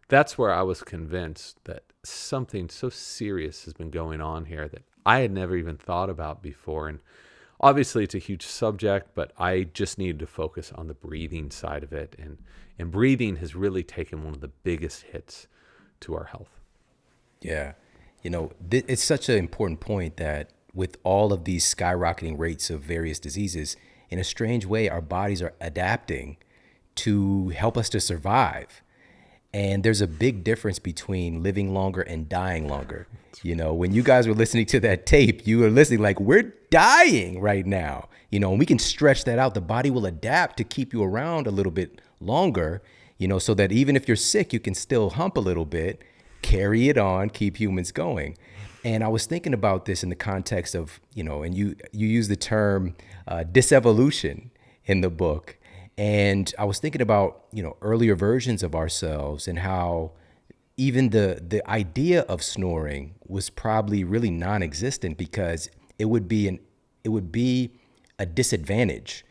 that's where I was convinced that something so serious has been going on here that I had never even thought about before. And obviously it's a huge subject, but I just needed to focus on the breathing side of it. And breathing has really taken one of the biggest hits to our health. Yeah. It's such an important point that with all of these skyrocketing rates of various diseases, in a strange way, our bodies are adapting to help us to survive. And there's a big difference between living longer and dying longer. When you guys were listening to that tape, you were listening like, we're dying right now. And we can stretch that out. The body will adapt to keep you around a little bit longer, so that even if you're sick, you can still hump a little bit, carry it on, keep humans going. And I was thinking about this in the context of, and you use the term disevolution in the book. And I was thinking about, earlier versions of ourselves and how even the idea of snoring was probably really non-existent because it would be a disadvantage,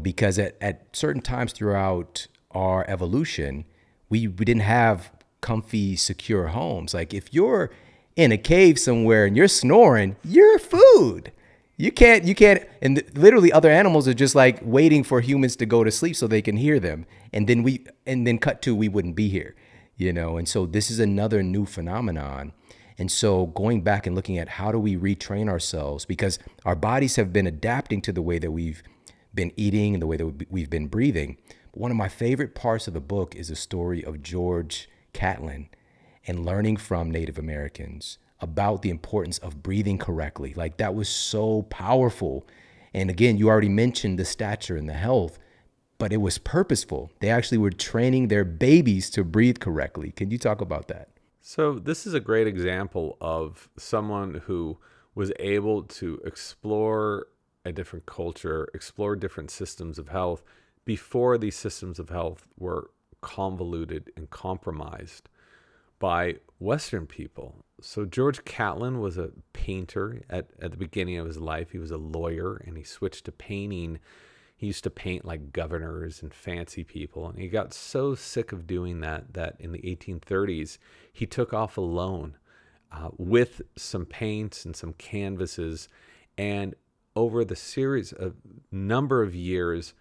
because at certain times throughout our evolution, we didn't have comfy, secure homes. Like if you're in a cave somewhere and you're snoring, you're food. You can't, and literally other animals are just like waiting for humans to go to sleep so they can hear them. And then cut to, we wouldn't be here, And so this is another new phenomenon. And so going back and looking at how do we retrain ourselves, because our bodies have been adapting to the way that we've been eating and the way that we've been breathing. But one of my favorite parts of the book is the story of George Catlin and learning from Native Americans about the importance of breathing correctly. Like that was so powerful. And again, you already mentioned the stature and the health, but it was purposeful. They actually were training their babies to breathe correctly. Can you talk about that? So this is a great example of someone who was able to explore a different culture, explore different systems of health before these systems of health were convoluted and compromised by Western people. So George Catlin was a painter at the beginning of his life. He was a lawyer and he switched to painting. He used to paint like governors and fancy people. And he got so sick of doing that in the 1830s, he took off alone with some paints and some canvases. And over the series of number of years,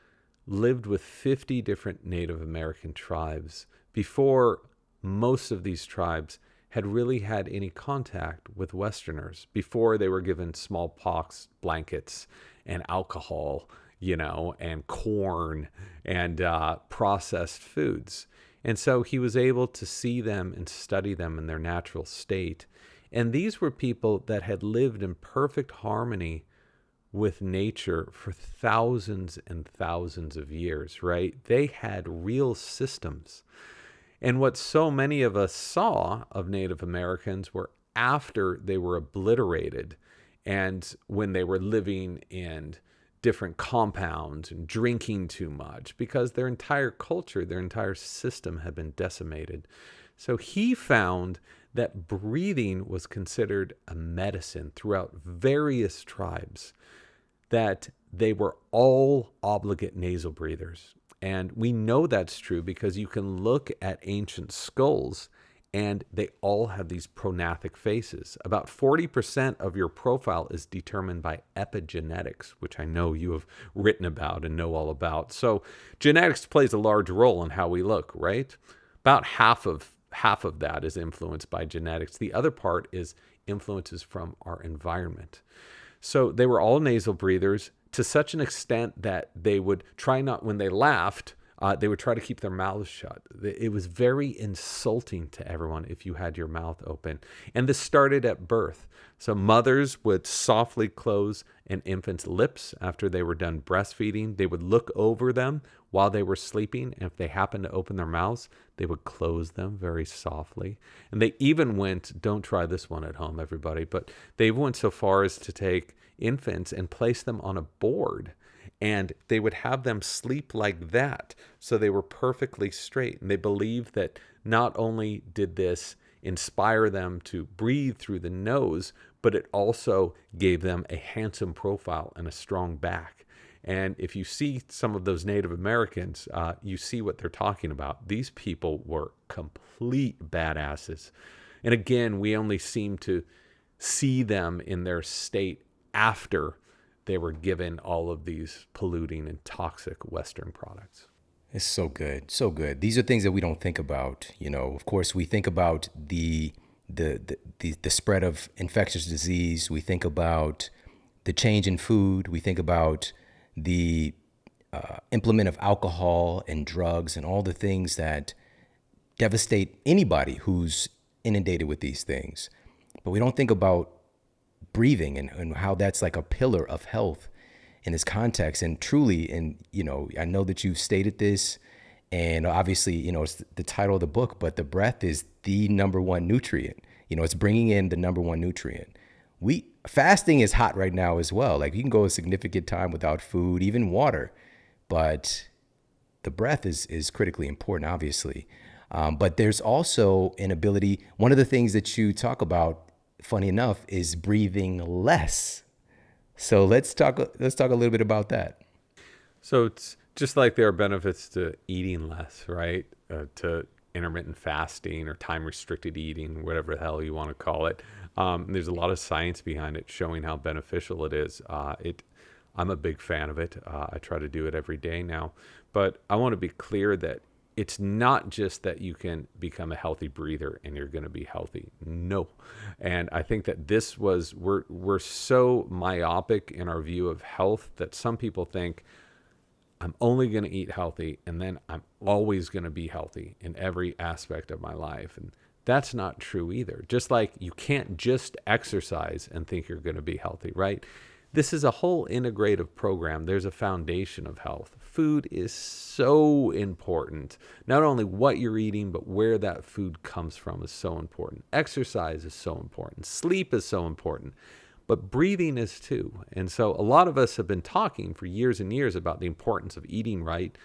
lived with 50 different Native American tribes before most of these tribes had really had any contact with Westerners, before they were given smallpox blankets and alcohol, and corn and processed foods. And so he was able to see them and study them in their natural state. And these were people that had lived in perfect harmony with nature for thousands and thousands of years, right? They had real systems. And what so many of us saw of Native Americans were after they were obliterated and when they were living in different compounds and drinking too much, because their entire culture, their entire system had been decimated. So he found that breathing was considered a medicine throughout various tribes, that they were all obligate nasal breathers. And we know that's true because you can look at ancient skulls and they all have these prognathic faces. About 40% of your profile is determined by epigenetics, which I know you have written about and know all about. So genetics plays a large role in how we look, right? About half of that is influenced by genetics. The other part is influences from our environment. So they were all nasal breathers to such an extent that they would try not, when they laughed, they would try to keep their mouths shut. It was very insulting to everyone if you had your mouth open. And this started at birth. So mothers would softly close an infant's lips after they were done breastfeeding. They would look over them while they were sleeping. And if they happened to open their mouths, they would close them very softly. And they even went, don't try this one at home, everybody, but they went so far as to take infants and place them on a board. And they would have them sleep like that, so they were perfectly straight. And they believed that not only did this inspire them to breathe through the nose, but it also gave them a handsome profile and a strong back. And if you see some of those Native Americans, you see what they're talking about. These people were complete badasses. And again, we only seem to see them in their state after they were given all of these polluting and toxic Western products. It's so good, so good. These are things that we don't think about. Of course, we think about the spread of infectious disease. We think about the change in food. We think about the implement of alcohol and drugs and all the things that devastate anybody who's inundated with these things. But we don't think about breathing and how that's like a pillar of health in this context. And truly, and I know that you've stated this, and obviously, it's the title of the book, but the breath is the number one nutrient. It's bringing in the number one nutrient. Fasting is hot right now as well. Like, you can go a significant time without food, even water, but the breath is critically important, obviously. But there's also an ability. One of the things that you talk about, funny enough, is breathing less. So let's talk a little bit about that. So it's just like there are benefits to eating less, right? To intermittent fasting or time restricted eating, whatever the hell you want to call it. There's a lot of science behind it showing how beneficial it is. I'm a big fan of it. I try to do it every day now, but I want to be clear that it's not just that you can become a healthy breather and you're going to be healthy. No. And I think that we're so myopic in our view of health that some people think I'm only going to eat healthy and then I'm always going to be healthy in every aspect of my life. And that's not true either. Just like you can't just exercise and think you're going to be healthy, right? This is a whole integrative program. There's a foundation of health. Food is so important. Not only what you're eating, but where that food comes from is so important. Exercise is so important. Sleep is so important. But breathing is too. And so a lot of us have been talking for years and years about the importance of eating right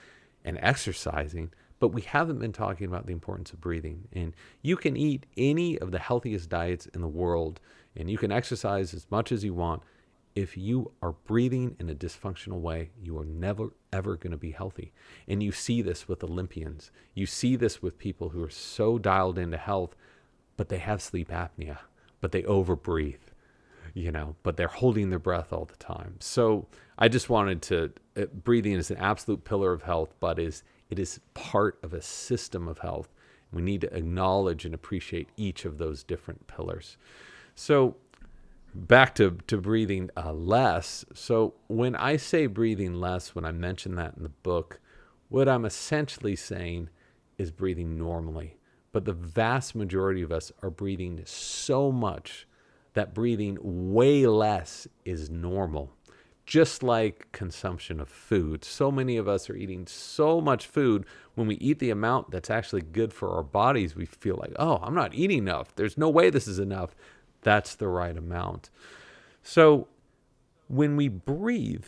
and exercising, but we haven't been talking about the importance of breathing. And you can eat any of the healthiest diets in the world, and you can exercise as much as you want. If you are breathing in a dysfunctional way, you are never, ever going to be healthy. And you see this with Olympians. You see this with people who are so dialed into health, but they have sleep apnea, but they overbreathe. but they're holding their breath all the time. So I just wanted to, breathing is an absolute pillar of health, but it is part of a system of health. We need to acknowledge and appreciate each of those different pillars. So back to breathing less. So when I say breathing less, when I mention that in the book, what I'm essentially saying is breathing normally. But the vast majority of us are breathing so much that breathing way less is normal. Just like consumption of food. So many of us are eating so much food. When we eat the amount that's actually good for our bodies, we feel like, oh, I'm not eating enough. There's no way this is enough. That's the right amount. So when we breathe,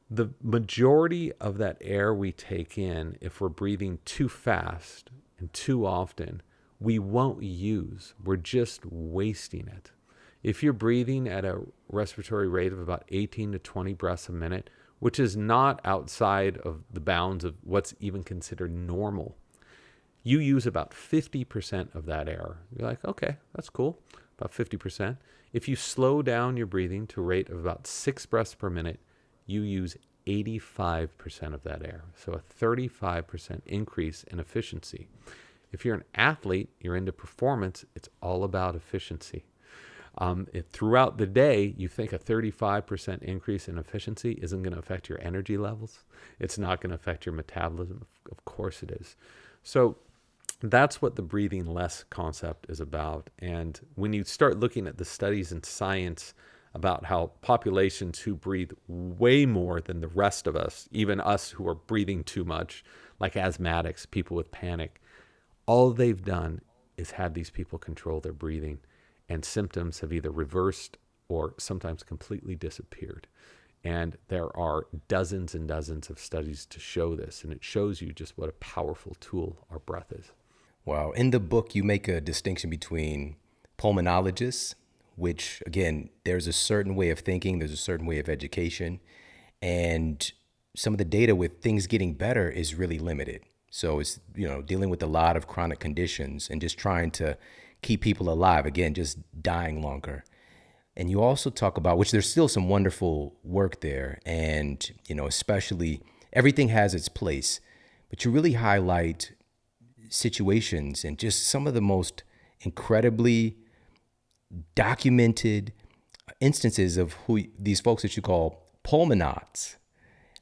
the majority of that air we take in, if we're breathing too fast and too often, we won't use. We're just wasting it. If you're breathing at a respiratory rate of about 18 to 20 breaths a minute, which is not outside of the bounds of what's even considered normal, you use about 50% of that air. You're like, okay, that's cool, about 50%. If you slow down your breathing to a rate of about 6 breaths per minute, you use 85% of that air. So a 35% increase in efficiency. If you're an athlete, you're into performance, it's all about efficiency. Throughout the day, you think a 35% increase in efficiency isn't going to affect your energy levels. It's not going to affect your metabolism. Of course it is. So that's what the breathing less concept is about. And when you start looking at the studies in science about how populations who breathe way more than the rest of us, even us who are breathing too much, like asthmatics, people with panic, all they've done is had these people control their breathing. And symptoms have either reversed or sometimes completely disappeared. And there are dozens and dozens of studies to show this. And it shows you just what a powerful tool our breath is. Wow. In the book, you make a distinction between pulmonologists, which, again, there's a certain way of thinking, there's a certain way of education. And some of the data with things getting better is really limited. So it's, dealing with a lot of chronic conditions and just trying to keep people alive, again, just dying longer. And you also talk about, which there's still some wonderful work there, and, especially everything has its place, but you really highlight situations and just some of the most incredibly documented instances of who these folks that you call pulmonauts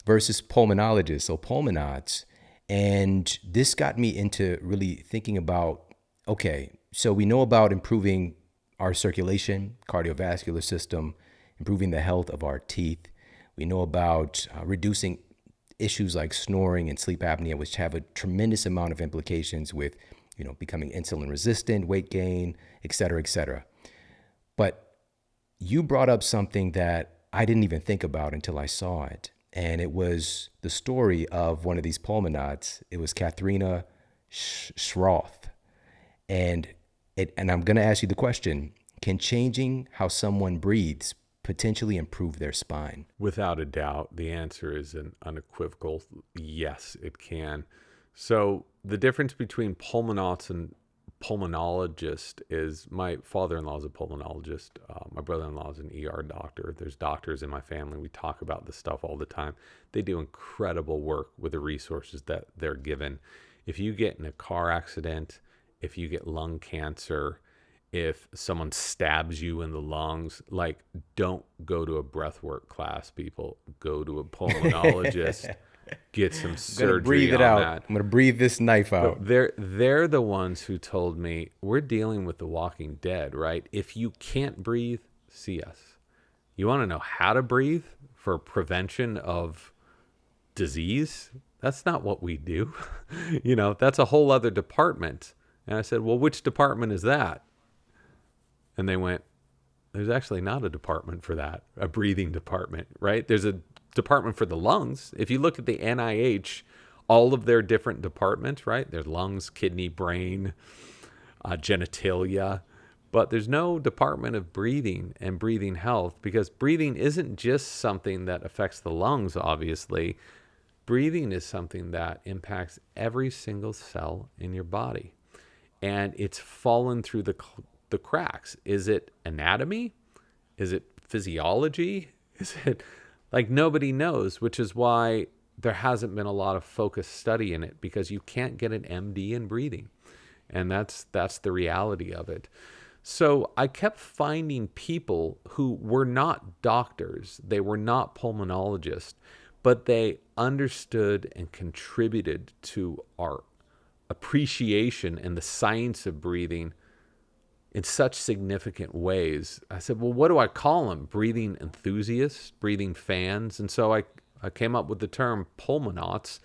versus pulmonologists, so pulmonauts. And this got me into really thinking about, okay, so we know about improving our circulation, cardiovascular system, improving the health of our teeth. We know about reducing issues like snoring and sleep apnea, which have a tremendous amount of implications with, becoming insulin resistant, weight gain, et cetera, et cetera. But you brought up something that I didn't even think about until I saw it. And it was the story of one of these pulmonauts. It was Katharina Schroth. And I'm going to ask you the question, can changing how someone breathes potentially improve their spine? Without a doubt, the answer is an unequivocal yes, it can. So the difference between pulmonauts and pulmonologist is my father-in-law is a pulmonologist. My brother-in-law is an ER doctor. There's doctors in my family. We talk about this stuff all the time. They do incredible work with the resources that they're given. If you get in a car accident, if you get lung cancer, if someone stabs you in the lungs, don't go to a breathwork class, people. Go to a pulmonologist. Get some surgery breathe it on out. that. I'm gonna breathe this knife out. But they're the ones who told me we're dealing with the Walking Dead, right? If you can't breathe, see us. You want to know how to breathe for prevention of disease? That's not what we do. That's a whole other department. And I said, well, which department is that? And they went, there's actually not a department for that, a breathing department, right? There's a department for the lungs. If you look at the NIH, all of their different departments, right? There's lungs, kidney, brain, genitalia, but there's no department of breathing and breathing health, because breathing isn't just something that affects the lungs, obviously. Breathing is something that impacts every single cell in your body, and it's fallen through the cracks. Is it anatomy? Is it physiology? Is it like nobody knows, which is why there hasn't been a lot of focused study in it, because you can't get an MD in breathing. And that's the reality of it. So I kept finding people who were not doctors, they were not pulmonologists, but they understood and contributed to our appreciation and the science of breathing in such significant ways. I said, well, what do I call them? Breathing enthusiasts, breathing fans. And so I came up with the term pulmonauts.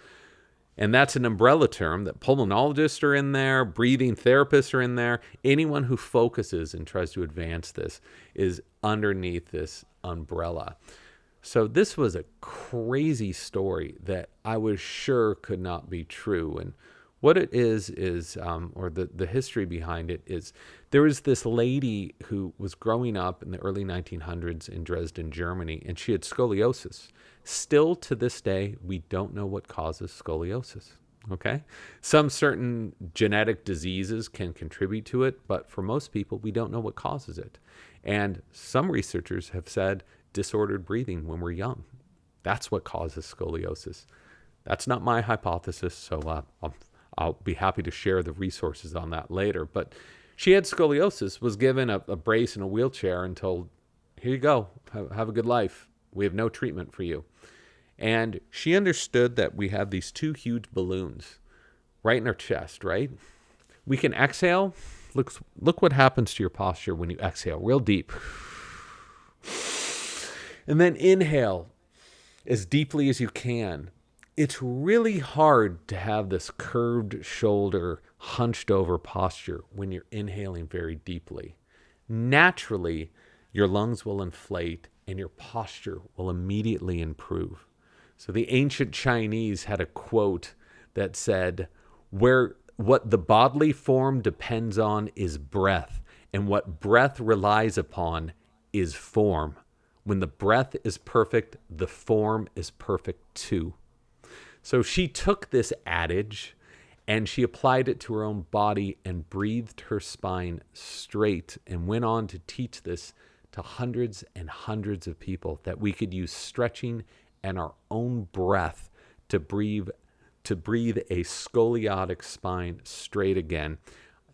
And that's an umbrella term that pulmonologists are in there, breathing therapists are in there. Anyone who focuses and tries to advance this is underneath this umbrella. So this was a crazy story that I was sure could not be true. And what it is or the history behind it is, there was this lady who was growing up in the early 1900s in Dresden, Germany, and she had scoliosis. Still to this day, we don't know what causes scoliosis. Okay? Some certain genetic diseases can contribute to it, but for most people, we don't know what causes it. And some researchers have said disordered breathing when we're young. That's what causes scoliosis. That's not my hypothesis, so I'll be happy to share the resources on that later. But she had scoliosis, was given a brace and a wheelchair and told, here you go, have a good life. We have no treatment for you. And she understood that we have these two huge balloons right in our chest, right? We can exhale. Look what happens to your posture when you exhale real deep. And then inhale as deeply as you can. It's really hard to have this curved shoulder, hunched over posture when you're inhaling very deeply. Naturally, your lungs will inflate and your posture will immediately improve. So the ancient Chinese had a quote that said, what the bodily form depends on is breath, and what breath relies upon is form. When the breath is perfect, the form is perfect too. So she took this adage and she applied it to her own body and breathed her spine straight, and went on to teach this to hundreds and hundreds of people, that we could use stretching and our own breath to breathe a scoliotic spine straight again.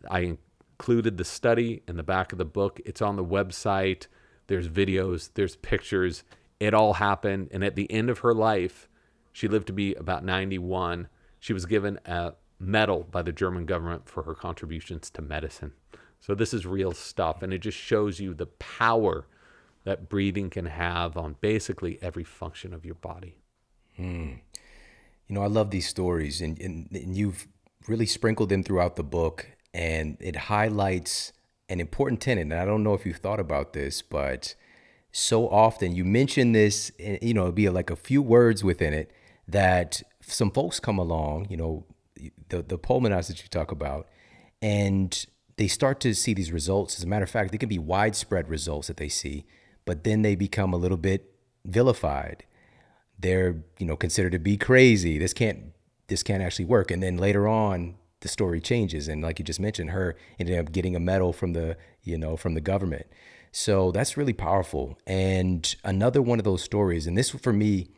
I included the study in the back of the book. It's on the website. There's videos, there's pictures. It all happened. And at the end of her life, she lived to be about 91. She was given a medal by the German government for her contributions to medicine. So this is real stuff. And it just shows you the power that breathing can have on basically every function of your body. You know, I love these stories, and you've really sprinkled them throughout the book, and it highlights an important tenet. And I don't know if you've thought about this, but so often you mention this, you know, it'll be like a few words within it, that some folks come along, you know, the pulmonarists that you talk about, and they start to see these results. As a matter of fact, they can be widespread results that they see, but then they become a little bit vilified. They're, you know, considered to be crazy. This can't actually work. And then later on, the story changes. And like you just mentioned, her ended up getting a medal from the government. So that's really powerful. And another one of those stories, and this for me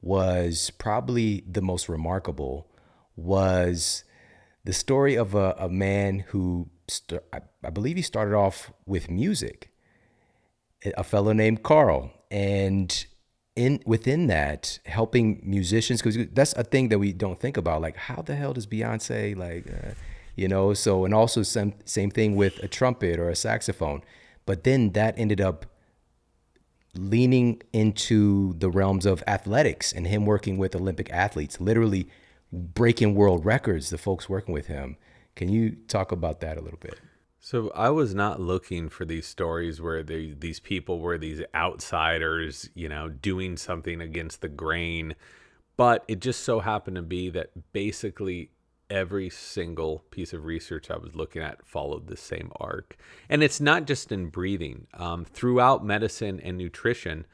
was probably the most remarkable, was the story of a man who, I believe he started off with music, a fellow named Carl. And within that, helping musicians, because that's a thing that we don't think about. Like, how the hell does Beyonce, so, and also same thing with a trumpet or a saxophone. But then that ended up leaning into the realms of athletics, and him working with Olympic athletes, literally breaking world records, the folks working with him. Can you talk about that a little bit? So I was not looking for these stories where these people were these outsiders, you know, doing something against the grain. But it just so happened to be that basically every single piece of research I was looking at followed the same arc. And it's not just in breathing. Throughout medicine and nutrition,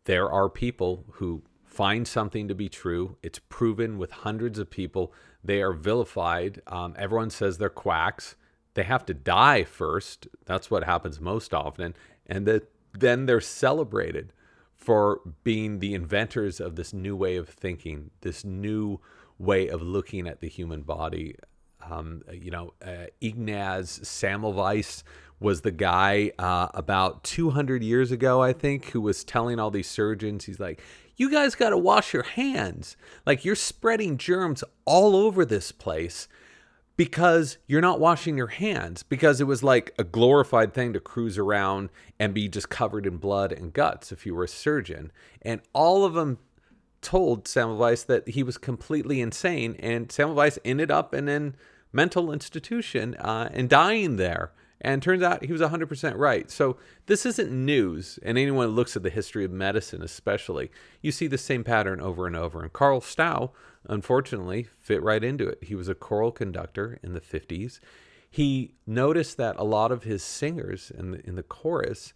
there are people who find something to be true. It's proven with hundreds of people. They are vilified. Everyone says they're quacks. They have to die first. That's what happens most often. And then they're celebrated for being the inventors of this new way of thinking, this new way of looking at the human body. Ignaz Semmelweis was the guy about 200 years ago, I think, who was telling all these surgeons, he's like, you guys got to wash your hands. Like, you're spreading germs all over this place because you're not washing your hands, because it was like a glorified thing to cruise around and be just covered in blood and guts if you were a surgeon. And all of them told Semmelweis that he was completely insane, and Semmelweis ended up in a mental institution and dying there. And turns out he was 100% right. So this isn't news. And anyone who looks at the history of medicine especially, you see the same pattern over and over. And Carl Stow, unfortunately, fit right into it. He was a choral conductor in the 50s. He noticed that a lot of his singers in the chorus,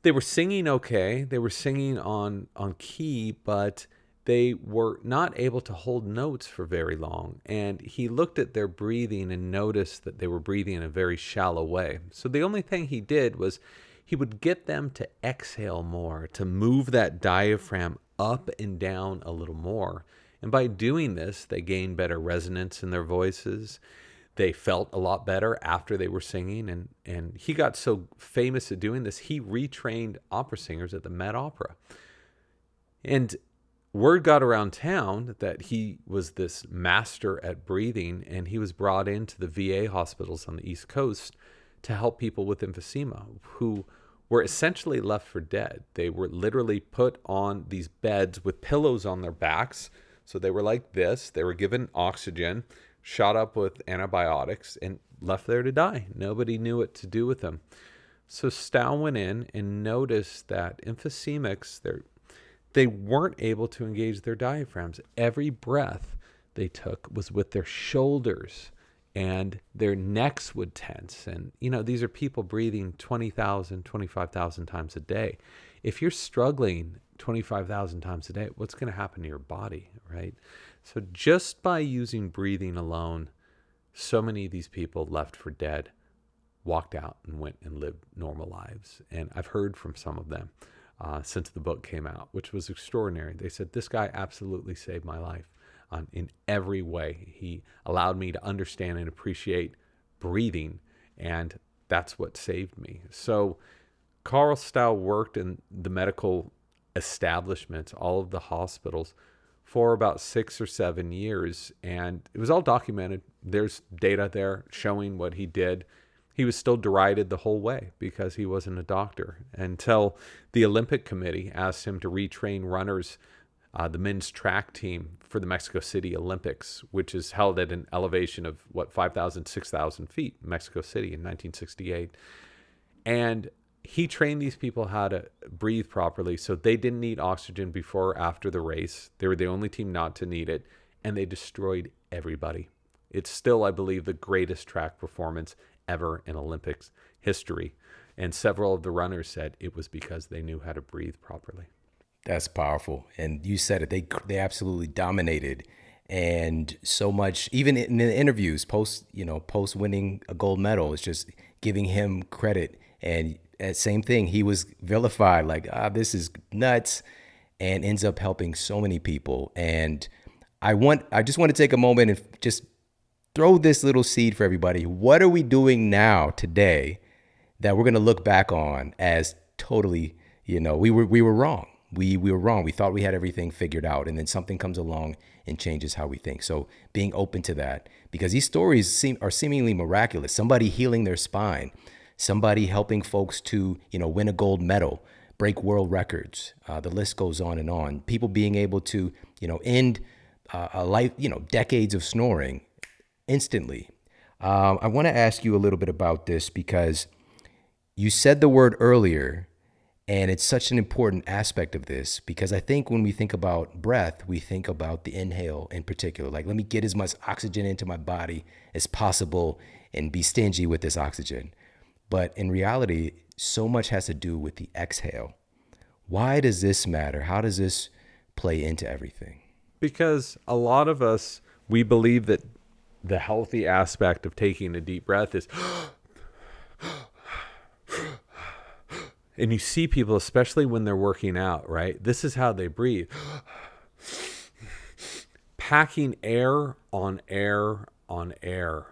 they were singing okay. They were singing on key, but they were not able to hold notes for very long. And he looked at their breathing and noticed that they were breathing in a very shallow way. So the only thing he did was he would get them to exhale more, to move that diaphragm up and down a little more. And by doing this, they gained better resonance in their voices. They felt a lot better after they were singing. And he got so famous at doing this, he retrained opera singers at the Met Opera. And word got around town that he was this master at breathing, and he was brought into the VA hospitals on the East Coast to help people with emphysema who were essentially left for dead. They were literally put on these beds with pillows on their backs. So they were like this. They were given oxygen, shot up with antibiotics, and left there to die. Nobody knew what to do with them. So Stow went in and noticed that emphysemics, they weren't able to engage their diaphragms. Every breath they took was with their shoulders, and their necks would tense. And, these are people breathing 20,000, 25,000 times a day. If you're struggling 25,000 times a day, what's going to happen to your body, right? So just by using breathing alone, so many of these people left for dead, walked out and went and lived normal lives. And I've heard from some of them since the book came out, which was extraordinary. They said, this guy absolutely saved my life in every way. He allowed me to understand and appreciate breathing, and that's what saved me. So Carl Stow worked in the medical establishments, all of the hospitals, for about 6 or 7 years, and it was all documented. There's data there showing what he did. He was still derided the whole way because he wasn't a doctor, until the Olympic Committee asked him to retrain runners, the men's track team for the Mexico City Olympics, which is held at an elevation of 5,000, 6,000 feet in Mexico City in 1968. And he trained these people how to breathe properly, so they didn't need oxygen before or after the race. They were the only team not to need it, and they destroyed everybody. It's still, I believe, the greatest track performance ever in Olympics history. And several of the runners said it was because they knew how to breathe properly. That's powerful. And you said it, they absolutely dominated. And so much, even in the interviews, post winning a gold medal, it's just giving him credit. And same thing, he was vilified, like, this is nuts, and ends up helping so many people. And I just want to take a moment and just throw this little seed for everybody. What are we doing now today that we're going to look back on as totally, we were wrong. We were wrong. We thought we had everything figured out, and then something comes along and changes how we think. So being open to that, because these stories are seemingly miraculous. Somebody healing their spine, somebody helping folks to, win a gold medal, break world records. The list goes on and on. People being able to, end a life, decades of snoring instantly. I want to ask you a little bit about this, because you said the word earlier, and it's such an important aspect of this, because I think when we think about breath, we think about the inhale in particular. Like, let me get as much oxygen into my body as possible and be stingy with this oxygen. But in reality, so much has to do with the exhale. Why does this matter? How does this play into everything? Because a lot of us, we believe that the healthy aspect of taking a deep breath is And you see people, especially when they're working out, right? This is how they breathe. Packing air on air on air.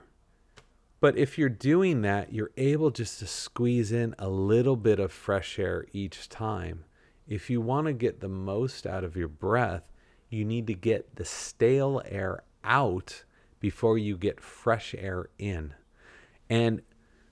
But if you're doing that, you're able just to squeeze in a little bit of fresh air each time. If you want to get the most out of your breath, you need to get the stale air out before you get fresh air in. And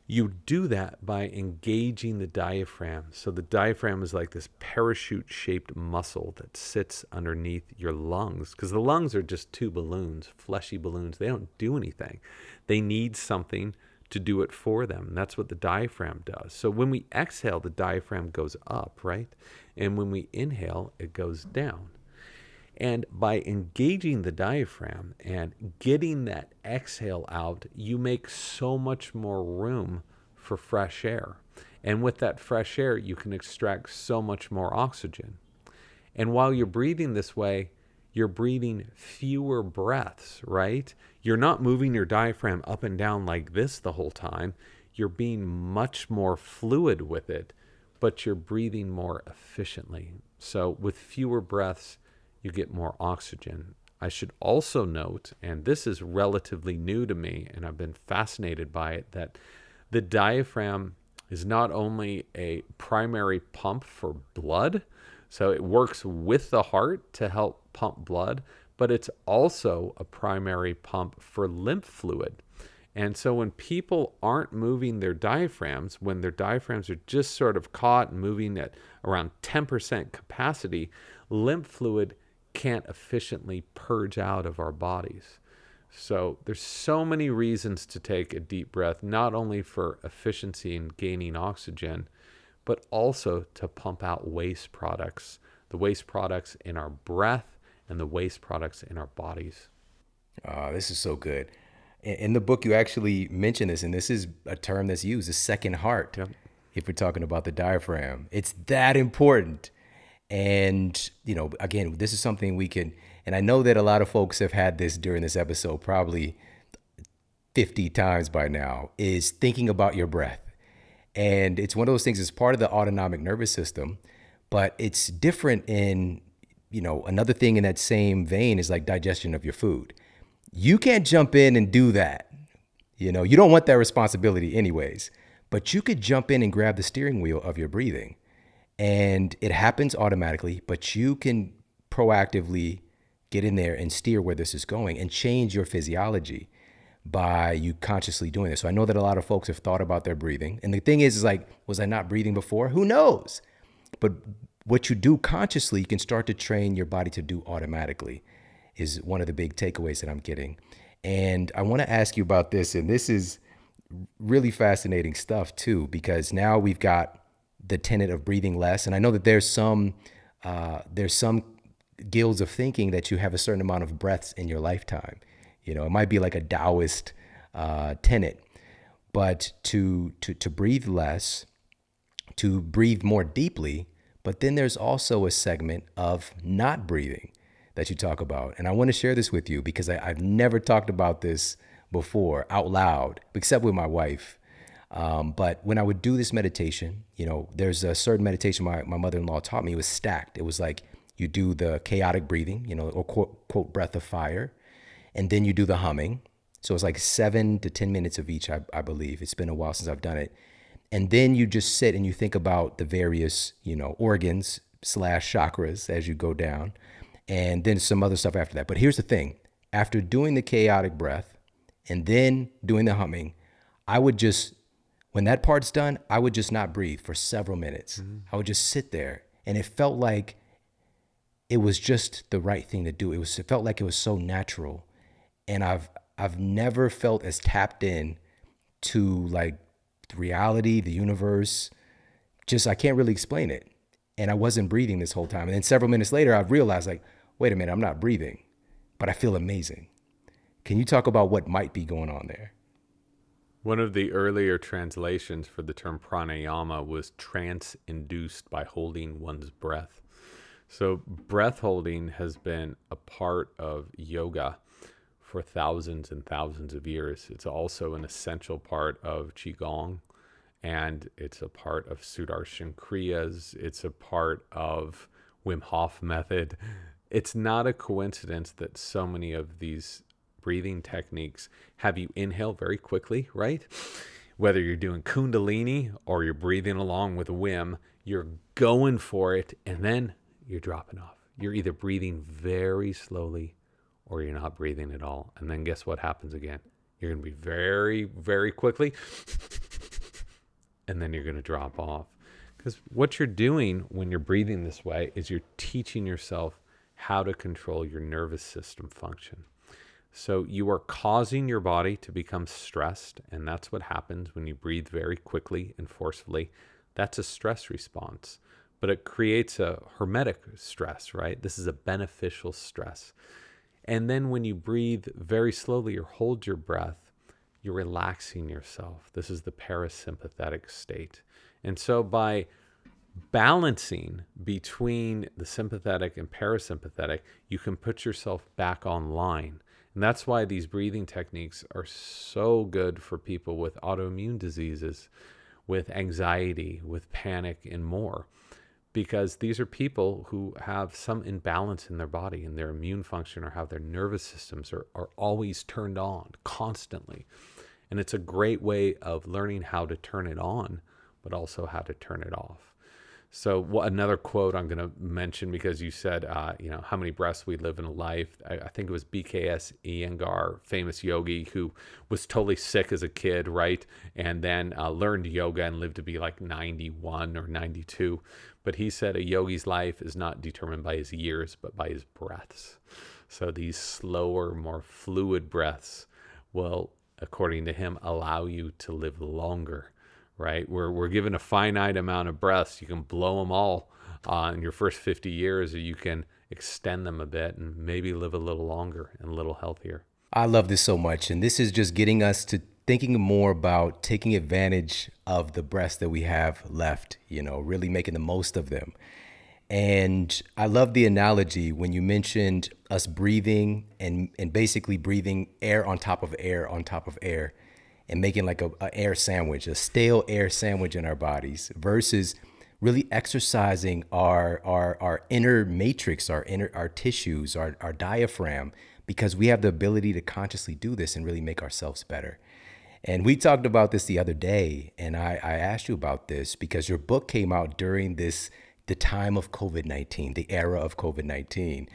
you do that by engaging the diaphragm. So the diaphragm is like this parachute-shaped muscle that sits underneath your lungs, because the lungs are just two balloons, fleshy balloons. They don't do anything. They need something to do it for them. And that's what the diaphragm does. So when we exhale, the diaphragm goes up, right? And when we inhale, it goes down. And by engaging the diaphragm and getting that exhale out, you make so much more room for fresh air. And with that fresh air, you can extract so much more oxygen. And while you're breathing this way, you're breathing fewer breaths, right? You're not moving your diaphragm up and down like this the whole time. You're being much more fluid with it, but you're breathing more efficiently. So with fewer breaths, you get more oxygen. I should also note, and this is relatively new to me, and I've been fascinated by it, that the diaphragm is not only a primary pump for blood, so it works with the heart to help pump blood, but it's also a primary pump for lymph fluid. And so when people aren't moving their diaphragms, when their diaphragms are just sort of caught and moving at around 10% capacity, lymph fluid can't efficiently purge out of our bodies. So there's so many reasons to take a deep breath, not only for efficiency in gaining oxygen, but also to pump out waste products, the waste products in our breath and the waste products in our bodies. This is so good. In the book, you actually mention this, and this is a term that's used, the second heart. Yep. If we're talking about the diaphragm, it's that important. And, you know, again, this is something we can, and I know that a lot of folks have had this during this episode, probably 50 times by now, is thinking about your breath. And it's one of those things, it's part of the autonomic nervous system, but it's different in, you know, another thing in that same vein is like digestion of your food. You can't jump in and do that. You know, you don't want that responsibility anyways, but you could jump in and grab the steering wheel of your breathing. And it happens automatically, but you can proactively get in there and steer where this is going and change your physiology by you consciously doing this. So I know that a lot of folks have thought about their breathing. And the thing is like, was I not breathing before? Who knows? But what you do consciously, you can start to train your body to do automatically, is one of the big takeaways that I'm getting. And I want to ask you about this. And this is really fascinating stuff too, because now we've got the tenet of breathing less. And I know that there's some guilds of thinking that you have a certain amount of breaths in your lifetime. You know, it might be like a Taoist tenet, but to breathe less, to breathe more deeply. But then there's also a segment of not breathing that you talk about. And I want to share this with you because I've never talked about this before out loud, except with my wife. But when I would do this meditation, you know, there's a certain meditation my mother-in-law taught me. It was stacked. It was like you do the chaotic breathing, you know, or quote breath of fire, and then you do the humming. So it's like 7 to 10 minutes of each, I believe. It's been a while since I've done it. And then you just sit and you think about the various, you know, organs / chakras as you go down, and then some other stuff after that. But here's the thing. After doing the chaotic breath and then doing the humming, I would just, when that part's done, I would just not breathe for several minutes. Mm-hmm. I would just sit there, and it felt like it was just the right thing to do. It felt like it was so natural. And I've never felt as tapped in to like the reality, the universe. Just, I can't really explain it. And I wasn't breathing this whole time. And then several minutes later, I realized like, wait a minute, I'm not breathing, but I feel amazing. Can you talk about what might be going on there? One of the earlier translations for the term pranayama was trance induced by holding one's breath. So breath holding has been a part of yoga for thousands and thousands of years. It's also an essential part of Qigong and it's a part of Sudarshan Kriyas. It's a part of Wim Hof method. It's not a coincidence that so many of these breathing techniques have you inhale very quickly, right? Whether you're doing Kundalini or you're breathing along with Wim, you're going for it and then you're dropping off. You're either breathing very slowly or you're not breathing at all. And then guess what happens again? You're going to be very, very quickly and then you're going to drop off. Because what you're doing when you're breathing this way is you're teaching yourself how to control your nervous system function. So you are causing your body to become stressed, and that's what happens when you breathe very quickly and forcefully. That's a stress response, but it creates a hermetic stress, right? This is a beneficial stress. And then when you breathe very slowly or hold your breath, you're relaxing yourself. This is the parasympathetic state. And so by balancing between the sympathetic and parasympathetic, you can put yourself back online. And that's why these breathing techniques are so good for people with autoimmune diseases, with anxiety, with panic, and more. Because these are people who have some imbalance in their body, in their immune function, or how their nervous systems are always turned on constantly. And it's a great way of learning how to turn it on, but also how to turn it off. So another quote I'm going to mention, because you said, how many breaths we live in a life. I think it was BKS Iyengar, famous yogi who was totally sick as a kid, right? And then learned yoga and lived to be like 91 or 92. But he said a yogi's life is not determined by his years, but by his breaths. So these slower, more fluid breaths will, according to him, allow you to live longer. Right? We're given a finite amount of breaths. You can blow them all in your first 50 years, or you can extend them a bit and maybe live a little longer and a little healthier. I love this so much. And this is just getting us to thinking more about taking advantage of the breaths that we have left, really making the most of them. And I love the analogy when you mentioned us breathing and basically breathing air on top of air on top of air, and making like a air sandwich, a stale air sandwich in our bodies, versus really exercising our inner matrix, our tissues, our diaphragm, because we have the ability to consciously do this and really make ourselves better. And we talked about this the other day, and I asked you about this because your book came out during the time of COVID-19, the era of COVID-19,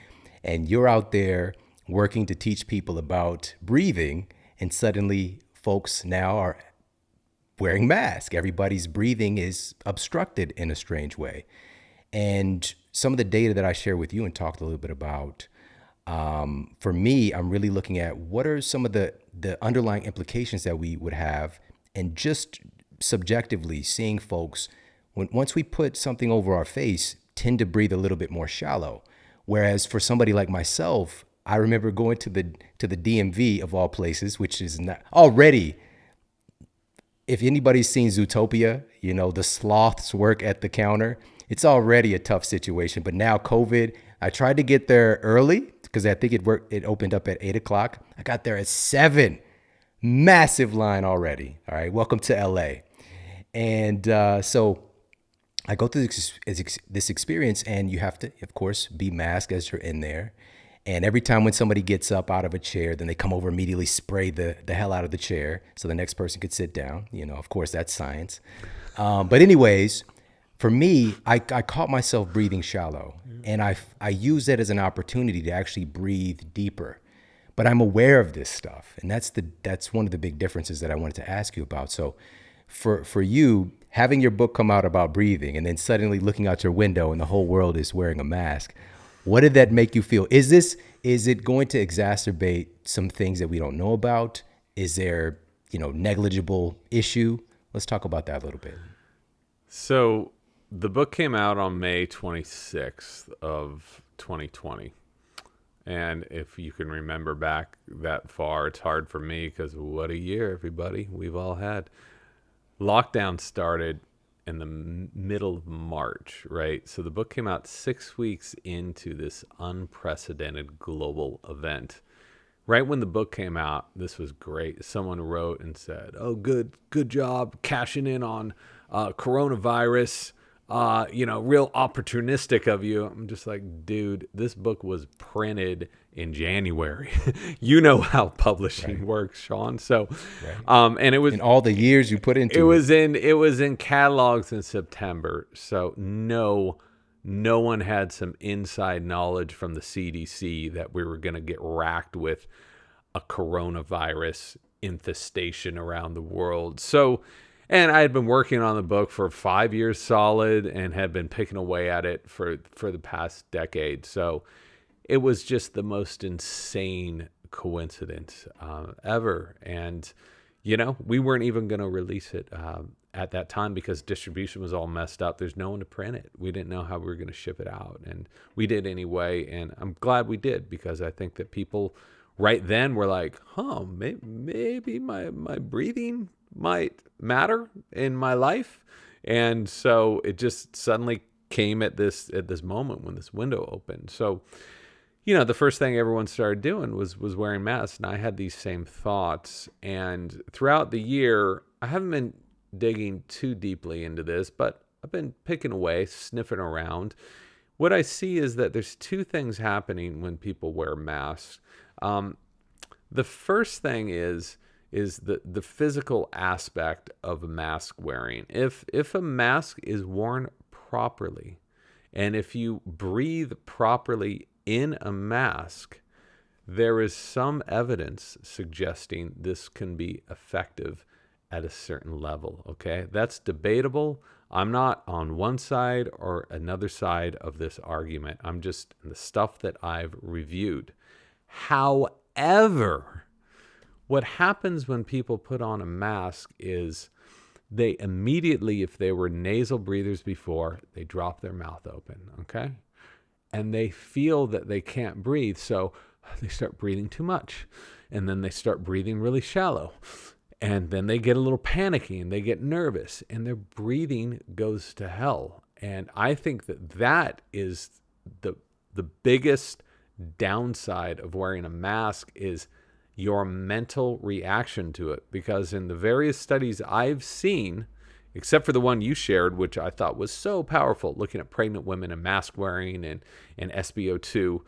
and you're out there working to teach people about breathing, and suddenly folks now are wearing masks. Everybody's breathing is obstructed in a strange way. And some of the data that I shared with you and talked a little bit about, for me, I'm really looking at what are some of the underlying implications that we would have, and just subjectively seeing folks, once we put something over our face, tend to breathe a little bit more shallow. Whereas for somebody like myself, I remember going to the DMV of all places, which is not already, if anybody's seen Zootopia, the sloths work at the counter. It's already a tough situation. But now COVID, I tried to get there early because I think it opened up at 8:00. I got there at 7. Massive line already. All right. Welcome to LA. And so I go through this experience, and you have to, of course, be masked as you're in there. And every time when somebody gets up out of a chair, then they come over, immediately spray the hell out of the chair so the next person could sit down. Of course, that's science. But anyways, for me, I caught myself breathing shallow. And I use that as an opportunity to actually breathe deeper. But I'm aware of this stuff. And that's one of the big differences that I wanted to ask you about. So for you, having your book come out about breathing and then suddenly looking out your window and the whole world is wearing a mask, what did that make you feel? Is it going to exacerbate some things that we don't know about? Is there, negligible issue? Let's talk about that a little bit. So the book came out on May 26th of 2020. And if you can remember back that far, it's hard for me because what a year, everybody, we've all had. Lockdown started in the middle of March, right? So the book came out 6 weeks into this unprecedented global event Right when the book came out, this was great. Someone wrote and said, "Oh, good job cashing in on coronavirus. Real opportunistic of you." I'm just like, dude, this book was printed in January. You know how publishing works, Shawn. So, Right. and it was And all the years you put it into it. was in it was in catalogs in September. So no one had some inside knowledge from the CDC that we were going to get racked with a coronavirus infestation around the world. So, and I had been working on the book for 5 years solid and had been picking away at it for the past decade. So it was just the most insane coincidence ever. And, we weren't even going to release it at that time because distribution was all messed up. There's no one to print it. We didn't know how we were going to ship it out. And we did anyway. And I'm glad we did because I think that people right then were like, maybe my breathing might matter in my life. And so it just suddenly came at this moment when this window opened. So, the first thing everyone started doing was wearing masks. And I had these same thoughts. And throughout the year, I haven't been digging too deeply into this, but I've been picking away, sniffing around. What I see is that there's two things happening when people wear masks. The first thing is the physical aspect of mask wearing. If a mask is worn properly, and if you breathe properly in a mask, there is some evidence suggesting this can be effective at a certain level, okay? That's debatable. I'm not on one side or another side of this argument. I'm just the stuff that I've reviewed. However, what happens when people put on a mask is they immediately, if they were nasal breathers before, they drop their mouth open, okay? And they feel that they can't breathe, so they start breathing too much. And then they start breathing really shallow. And then they get a little panicky and they get nervous and their breathing goes to hell. And I think that is the biggest downside of wearing a mask is your mental reaction to it. Because in the various studies I've seen, except for the one you shared, which I thought was so powerful, looking at pregnant women and mask wearing and SpO2,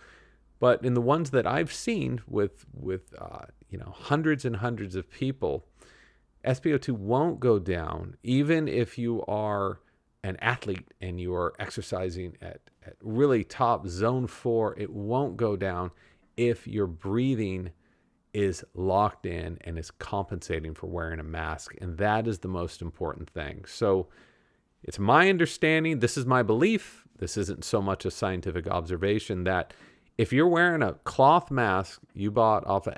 but in the ones that I've seen with hundreds and hundreds of people, SpO2 won't go down even if you are an athlete and you are exercising at really top zone 4. It won't go down if your breathing is locked in and is compensating for wearing a mask. And that is the most important thing. So it's my understanding, this is my belief, this isn't so much a scientific observation, that if you're wearing a cloth mask you bought off of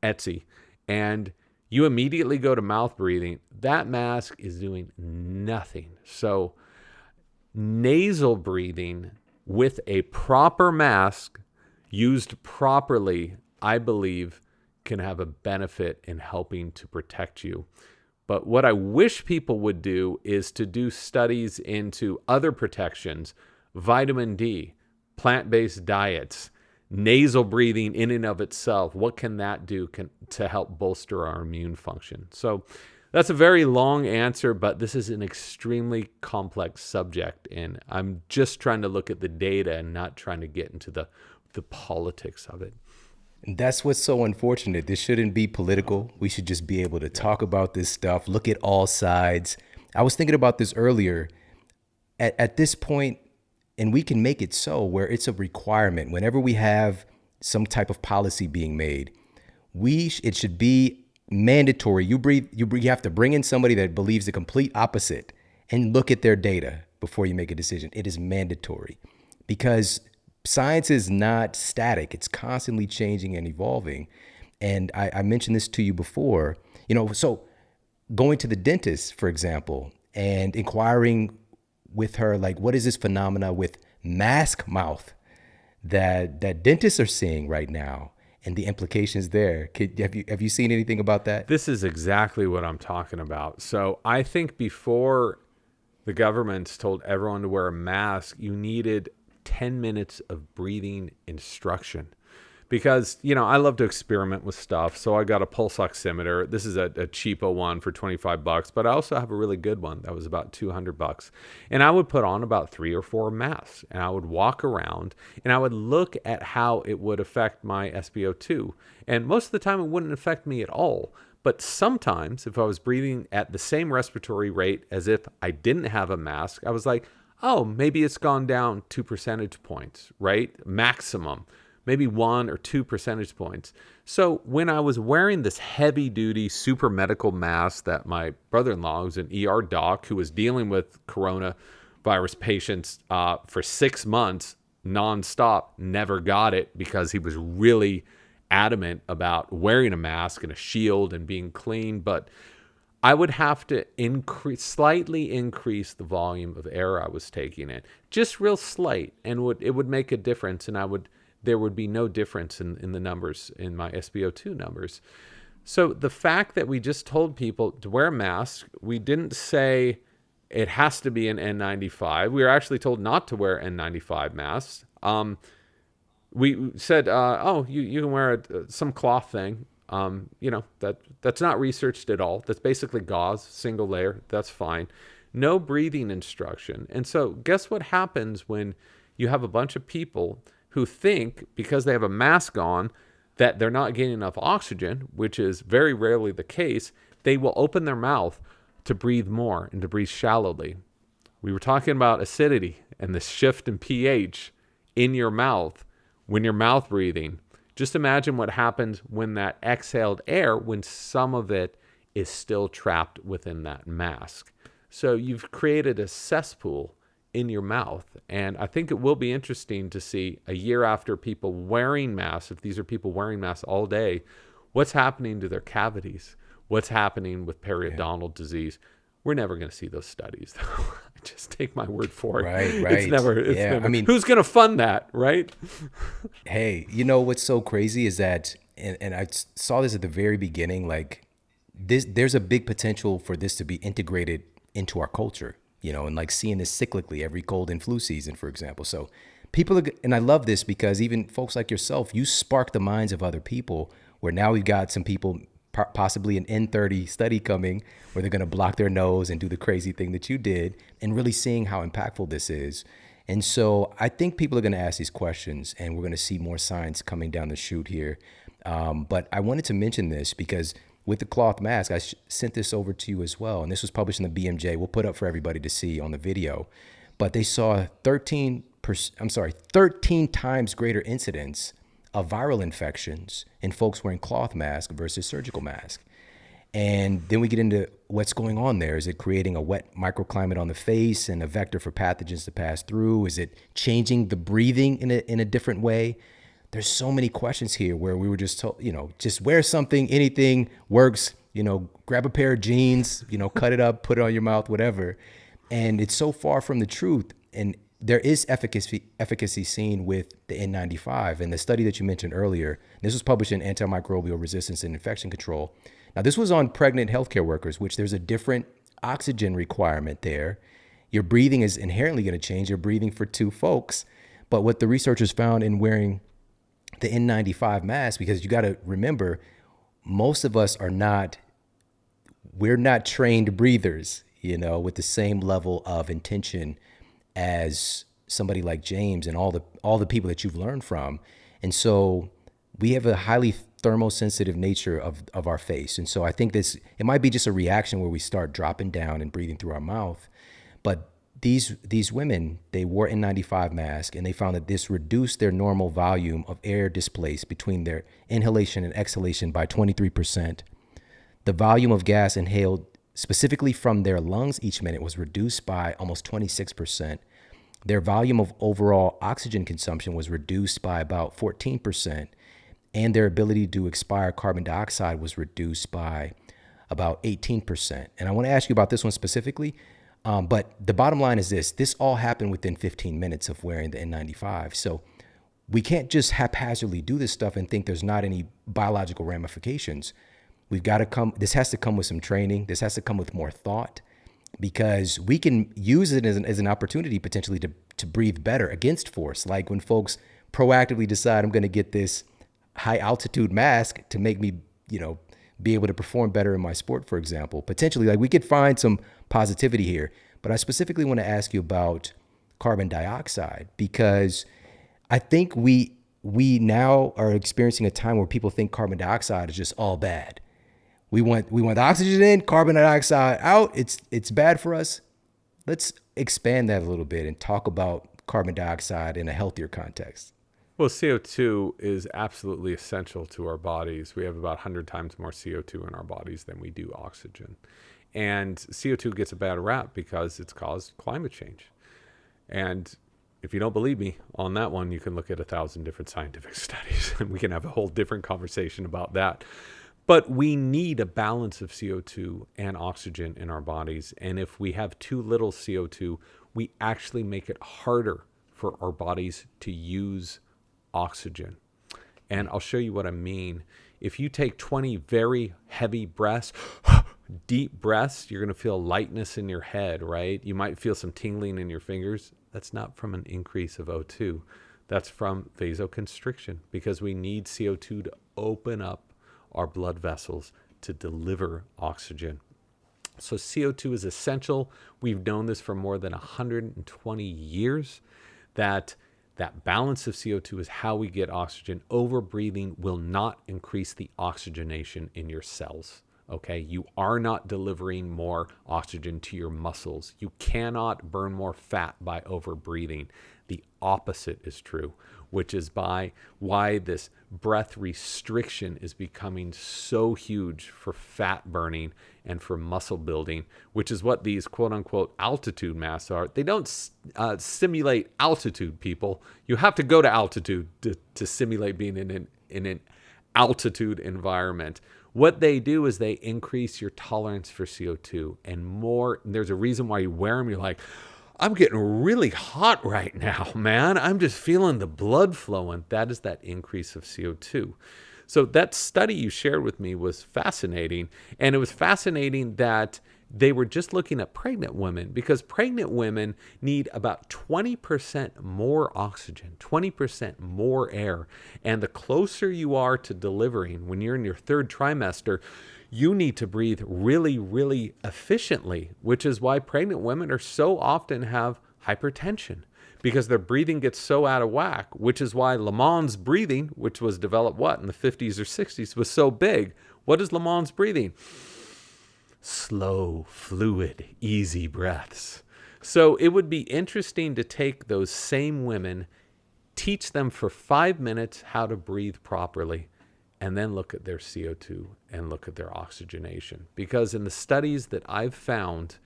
Etsy and you immediately go to mouth breathing, that mask is doing nothing. So nasal breathing with a proper mask used properly, I believe, can have a benefit in helping to protect you. But what I wish people would do is to do studies into other protections, vitamin D, plant-based diets, nasal breathing in and of itself. What can that do to help bolster our immune function? So that's a very long answer, but this is an extremely complex subject, and I'm just trying to look at the data and not trying to get into the politics of it. And that's what's so unfortunate. This shouldn't be political. We should just be able to talk about this stuff, look at all sides. I was thinking about this earlier. At this point, and we can make it so where it's a requirement whenever we have some type of policy being made, it should be mandatory. You have to bring in somebody that believes the complete opposite and look at their data before you make a decision. It is mandatory because science is not static. It's constantly changing and evolving. And I mentioned this to you before, so going to the dentist, for example, and inquiring with her, like, what is this phenomena with mask mouth that dentists are seeing right now and the implications there? Have you seen anything about that? This is exactly what I'm talking about. So I think before the governments told everyone to wear a mask, you needed 10 minutes of breathing instruction, because, I love to experiment with stuff. So I got a pulse oximeter. This is a cheapo one for $25, but I also have a really good one that was about $200. And I would put on about 3 or 4 masks, and I would walk around and I would look at how it would affect my SpO2. And most of the time it wouldn't affect me at all. But sometimes if I was breathing at the same respiratory rate as if I didn't have a mask, I was like, oh, maybe it's gone down 2 percentage points, right? Maximum, maybe 1 or 2 percentage points. So when I was wearing this heavy duty super medical mask that my brother-in-law, who's an ER doc who was dealing with coronavirus patients for 6 months nonstop, never got it because he was really adamant about wearing a mask and a shield and being clean. But I would have to slightly increase the volume of air I was taking in, just real slight, and it would make a difference. And there would be no difference in the numbers, in my SpO2 numbers. So the fact that we just told people to wear a mask, we didn't say it has to be an N95. We were actually told not to wear N95 masks. We said, you can wear some cloth thing. That's not researched at all. That's basically gauze, single layer. That's fine. No breathing instruction. And so guess what happens when you have a bunch of people who think because they have a mask on that they're not getting enough oxygen, which is very rarely the case. They will open their mouth to breathe more and to breathe shallowly. We were talking about acidity and the shift in pH in your mouth when you're mouth breathing. Just imagine what happens when that exhaled air, when some of it is still trapped within that mask. So you've created a cesspool in your mouth. And I think it will be interesting to see a year after people wearing masks, if these are people wearing masks all day, what's happening to their cavities? What's happening with periodontal disease? We're never going to see those studies. Just take my word for it. Right. It's never. I mean, who's going to fund that, right? Hey, what's so crazy is that, and I saw this at the very beginning, like there's a big potential for this to be integrated into our culture, and like seeing this cyclically every cold and flu season, for example. So and I love this because even folks like yourself, you spark the minds of other people, where now we've got some people, possibly an N30 study coming where they're going to block their nose and do the crazy thing that you did, and really seeing how impactful this is. And so I think people are going to ask these questions, and we're going to see more science coming down the chute here. But I wanted to mention this because with the cloth mask, I sent this over to you as well. And this was published in the BMJ. We'll put up for everybody to see on the video. But they saw 13 times greater incidence of viral infections in folks wearing cloth mask versus surgical mask. And then we get into what's going on there. Is it creating a wet microclimate on the face and a vector for pathogens to pass through? Is it changing the breathing in a different way? There's so many questions here where we were just told, just wear something, anything works, grab a pair of jeans, cut it up, put it on your mouth, whatever. And it's so far from the truth. And there is efficacy seen with the N95. And the study that you mentioned earlier, this was published in Antimicrobial Resistance and Infection Control. Now, this was on pregnant healthcare workers, which there's a different oxygen requirement there. Your breathing is inherently going to change. You're breathing for 2 folks. But what the researchers found in wearing the N95 mask, because you got to remember, most of us we're not trained breathers, with the same level of intention as somebody like James and all the people that you've learned from. And so we have a highly thermosensitive nature of our face. And so I think it might be just a reaction where we start dropping down and breathing through our mouth. But these women, they wore N95 masks, and they found that this reduced their normal volume of air displaced between their inhalation and exhalation by 23%. The volume of gas inhaled specifically from their lungs each minute was reduced by almost 26%. Their volume of overall oxygen consumption was reduced by about 14%. And their ability to expire carbon dioxide was reduced by about 18%. And I want to ask you about this one specifically. But the bottom line is this all happened within 15 minutes of wearing the N95. So we can't just haphazardly do this stuff and think there's not any biological ramifications. This has to come with some training. This has to come with more thought, because we can use it as an opportunity potentially to breathe better against force. Like when folks proactively decide, I'm going to get this high altitude mask to make me, be able to perform better in my sport, for example. Potentially, like we could find some positivity here. But I specifically want to ask you about carbon dioxide, because I think we now are experiencing a time where people think carbon dioxide is just all bad. We want the oxygen in, carbon dioxide out. It's bad for us. Let's expand that a little bit and talk about carbon dioxide in a healthier context. Well, CO2 is absolutely essential to our bodies. We have about 100 times more CO2 in our bodies than we do oxygen. And CO2 gets a bad rap because it's caused climate change. And if you don't believe me on that one, you can look at 1,000 different scientific studies, and we can have a whole different conversation about that. But we need a balance of CO2 and oxygen in our bodies. And if we have too little CO2, we actually make it harder for our bodies to use oxygen. And I'll show you what I mean. If you take 20 very heavy breaths, deep breaths, you're going to feel lightness in your head, right? You might feel some tingling in your fingers. That's not from an increase of O2. That's from vasoconstriction, because we need CO2 to open up our blood vessels to deliver oxygen. So CO2 is essential. We've known this for more than 120 years, that balance of CO2 is how we get oxygen. Overbreathing will not increase the oxygenation in your cells. Okay, you are not delivering more oxygen to your muscles. You cannot burn more fat by overbreathing. The opposite is true, which is why this breath restriction is becoming so huge for fat burning and for muscle building, which is what these quote unquote altitude masks are. They don't simulate altitude, people. You have to go to altitude to simulate being in an altitude environment. What they do is they increase your tolerance for CO2 and more. There's a reason why you wear them. You're like, I'm getting really hot right now, man. I'm just feeling the blood flowing. That is that increase of CO2. So that study you shared with me was fascinating. And it was fascinating that they were just looking at pregnant women, because pregnant women need about 20% more oxygen, 20% more air. And the closer you are to delivering, when you're in your third trimester, you need to breathe really, really efficiently, which is why pregnant women are so often have hypertension, because their breathing gets so out of whack, which is why Lamaze breathing, which was developed, in the 50s or 60s, was so big. What is Lamaze breathing? Slow, fluid, easy breaths. So it would be interesting to take those same women, teach them for 5 minutes how to breathe properly, and then look at their CO2 and look at their oxygenation. Because in the studies that I've found,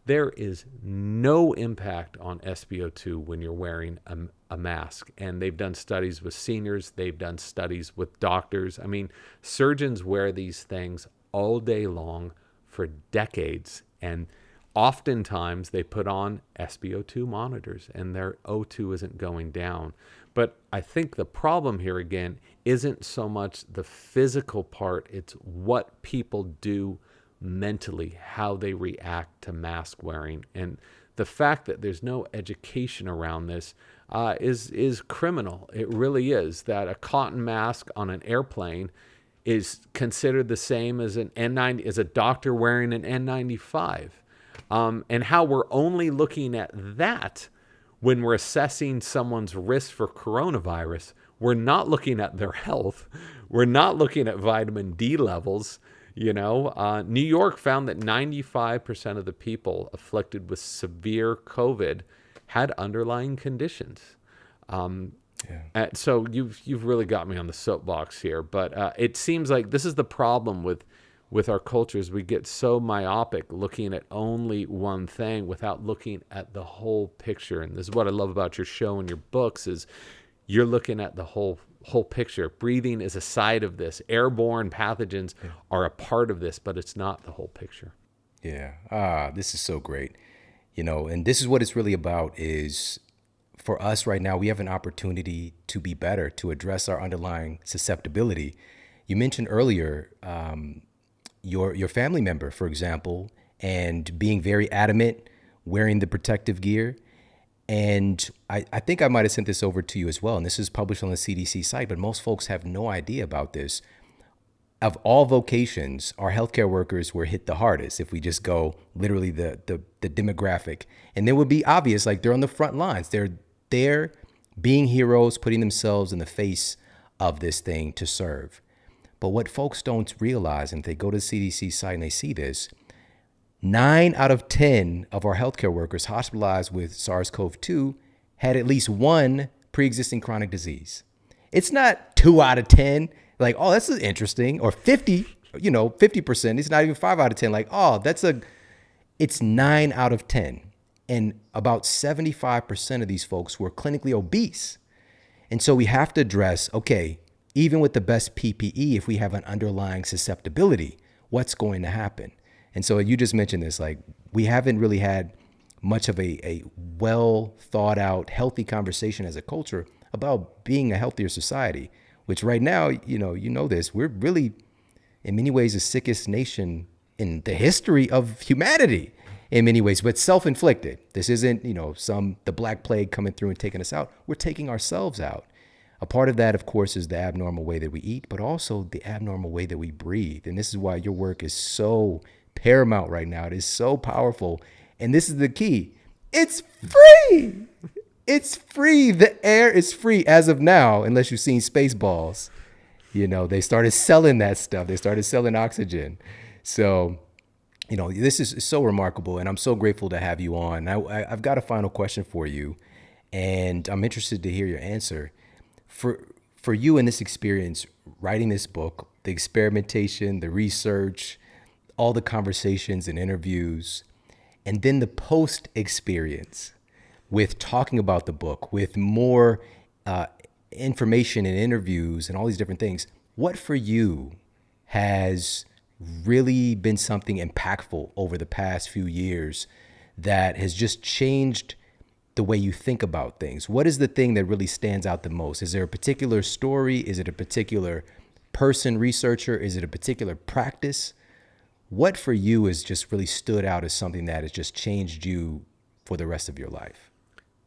there is no impact on SpO2 when you're wearing a mask. And they've done studies with seniors. They've done studies with doctors. I mean, surgeons wear these things all day long for decades. And oftentimes they put on SpO2 monitors and their O2 isn't going down. But I think the problem here again isn't so much the physical part, it's what people do mentally, how they react to mask wearing. And the fact that there's no education around this is criminal. It really is. That a cotton mask on an airplane is considered the same as an N90, as a doctor wearing an N95. And how we're only looking at that when we're assessing someone's risk for coronavirus. We're not looking at their health. We're not looking at vitamin D levels. New York found that 95% of the people afflicted with severe COVID had underlying conditions. So you've really got me on the soapbox here, but it seems like this is the problem with our cultures. We get so myopic looking at only one thing without looking at the whole picture. And this is what I love about your show and your books is you're looking at the whole picture. Breathing is a side of this. Airborne pathogens are a part of this, but it's not the whole picture. Yeah. This is so great. And this is what it's really about is for us right now, we have an opportunity to be better, to address our underlying susceptibility. You mentioned earlier your family member, for example, and being very adamant, wearing the protective gear. And I think I might have sent this over to you as well. And this is published on the CDC site, but most folks have no idea about this. Of all vocations, our healthcare workers were hit the hardest if we just go literally the demographic. And it would be obvious, like they're on the front lines. They're being heroes, putting themselves in the face of this thing to serve. But what folks don't realize, and if they go to the CDC site and they see this, 9 out of 10 of our healthcare workers hospitalized with SARS-CoV-2 had at least one pre-existing chronic disease. It's not 2 out of 10, like, oh, that's interesting, or 50, 50%. It's not even 5 out of 10, like, oh, it's 9 out of 10. And about 75% of these folks were clinically obese. And so we have to address, okay, even with the best PPE, if we have an underlying susceptibility, what's going to happen? And so you just mentioned this, like we haven't really had much of a well thought out, healthy conversation as a culture about being a healthier society, which right now, you know this, we're really in many ways the sickest nation in the history of humanity in many ways, but self-inflicted. This isn't, the Black Plague coming through and taking us out. We're taking ourselves out. A part of that, of course, is the abnormal way that we eat, but also the abnormal way that we breathe. And this is why your work is so paramount right now. It is so powerful. And this is the key. It's free. It's free. The air is free as of now, unless you've seen Spaceballs. They started selling that stuff. They started selling oxygen. So, this is so remarkable. And I'm so grateful to have you on. I've got a final question for you, and I'm interested to hear your answer. For you in this experience, writing this book, the experimentation, the research, all the conversations and interviews, and then the post experience with talking about the book, with more information and interviews and all these different things. What for you has really been something impactful over the past few years that has just changed the way you think about things? What is the thing that really stands out the most? Is there a particular story? Is it a particular person, researcher? Is it a particular practice? What for you has just really stood out as something that has just changed you for the rest of your life?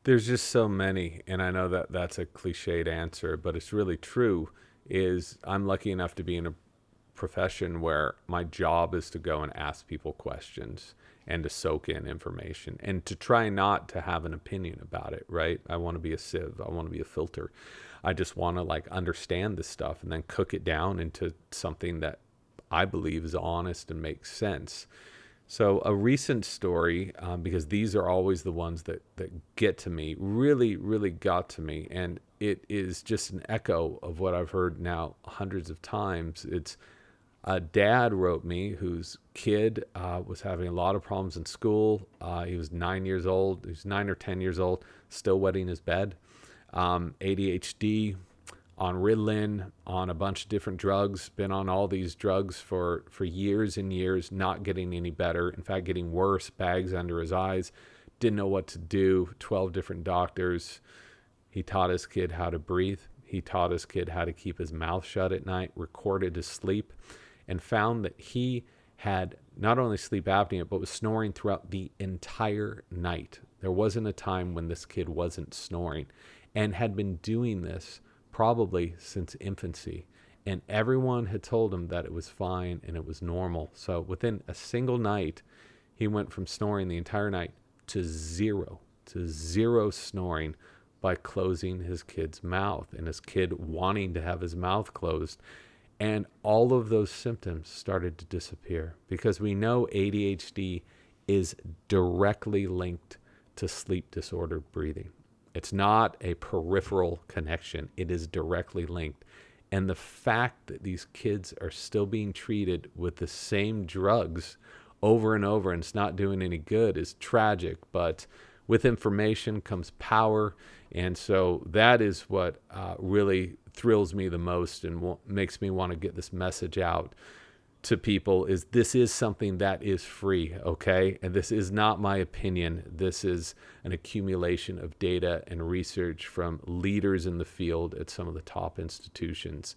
There's just so many, and I know that that's a cliched answer, but it's really true, is I'm lucky enough to be in a profession where my job is to go and ask people questions and to soak in information and to try not to have an opinion about it, right? I want to be a sieve. I want to be a filter. I just want to understand this stuff and then cook it down into something that I believe is honest and makes sense. So a recent story, because these are always the ones that get to me, really, really got to me. And it is just an echo of what I've heard now hundreds of times. It's a dad wrote me whose kid was having a lot of problems in school. He was 9 years old. He was 9 or 10 years old, still wetting his bed. ADHD, on Ritalin, on a bunch of different drugs, been on all these drugs for years and years, not getting any better. In fact, getting worse, bags under his eyes, didn't know what to do, 12 different doctors. He taught his kid how to breathe. He taught his kid how to keep his mouth shut at night, recorded his sleep, and found that he had not only sleep apnea, but was snoring throughout the entire night. There wasn't a time when this kid wasn't snoring, and had been doing this probably since infancy. And everyone had told him that it was fine and it was normal. So within a single night, he went from snoring the entire night to zero snoring by closing his kid's mouth and his kid wanting to have his mouth closed. And all of those symptoms started to disappear, because we know ADHD is directly linked to sleep disordered breathing. It's not a peripheral connection. It is directly linked. And the fact that these kids are still being treated with the same drugs over and over and it's not doing any good is tragic. But with information comes power. And so that is what really thrills me the most and makes me want to get this message out to people, is this is something that is free, okay? And this is not my opinion. This is an accumulation of data and research from leaders in the field at some of the top institutions.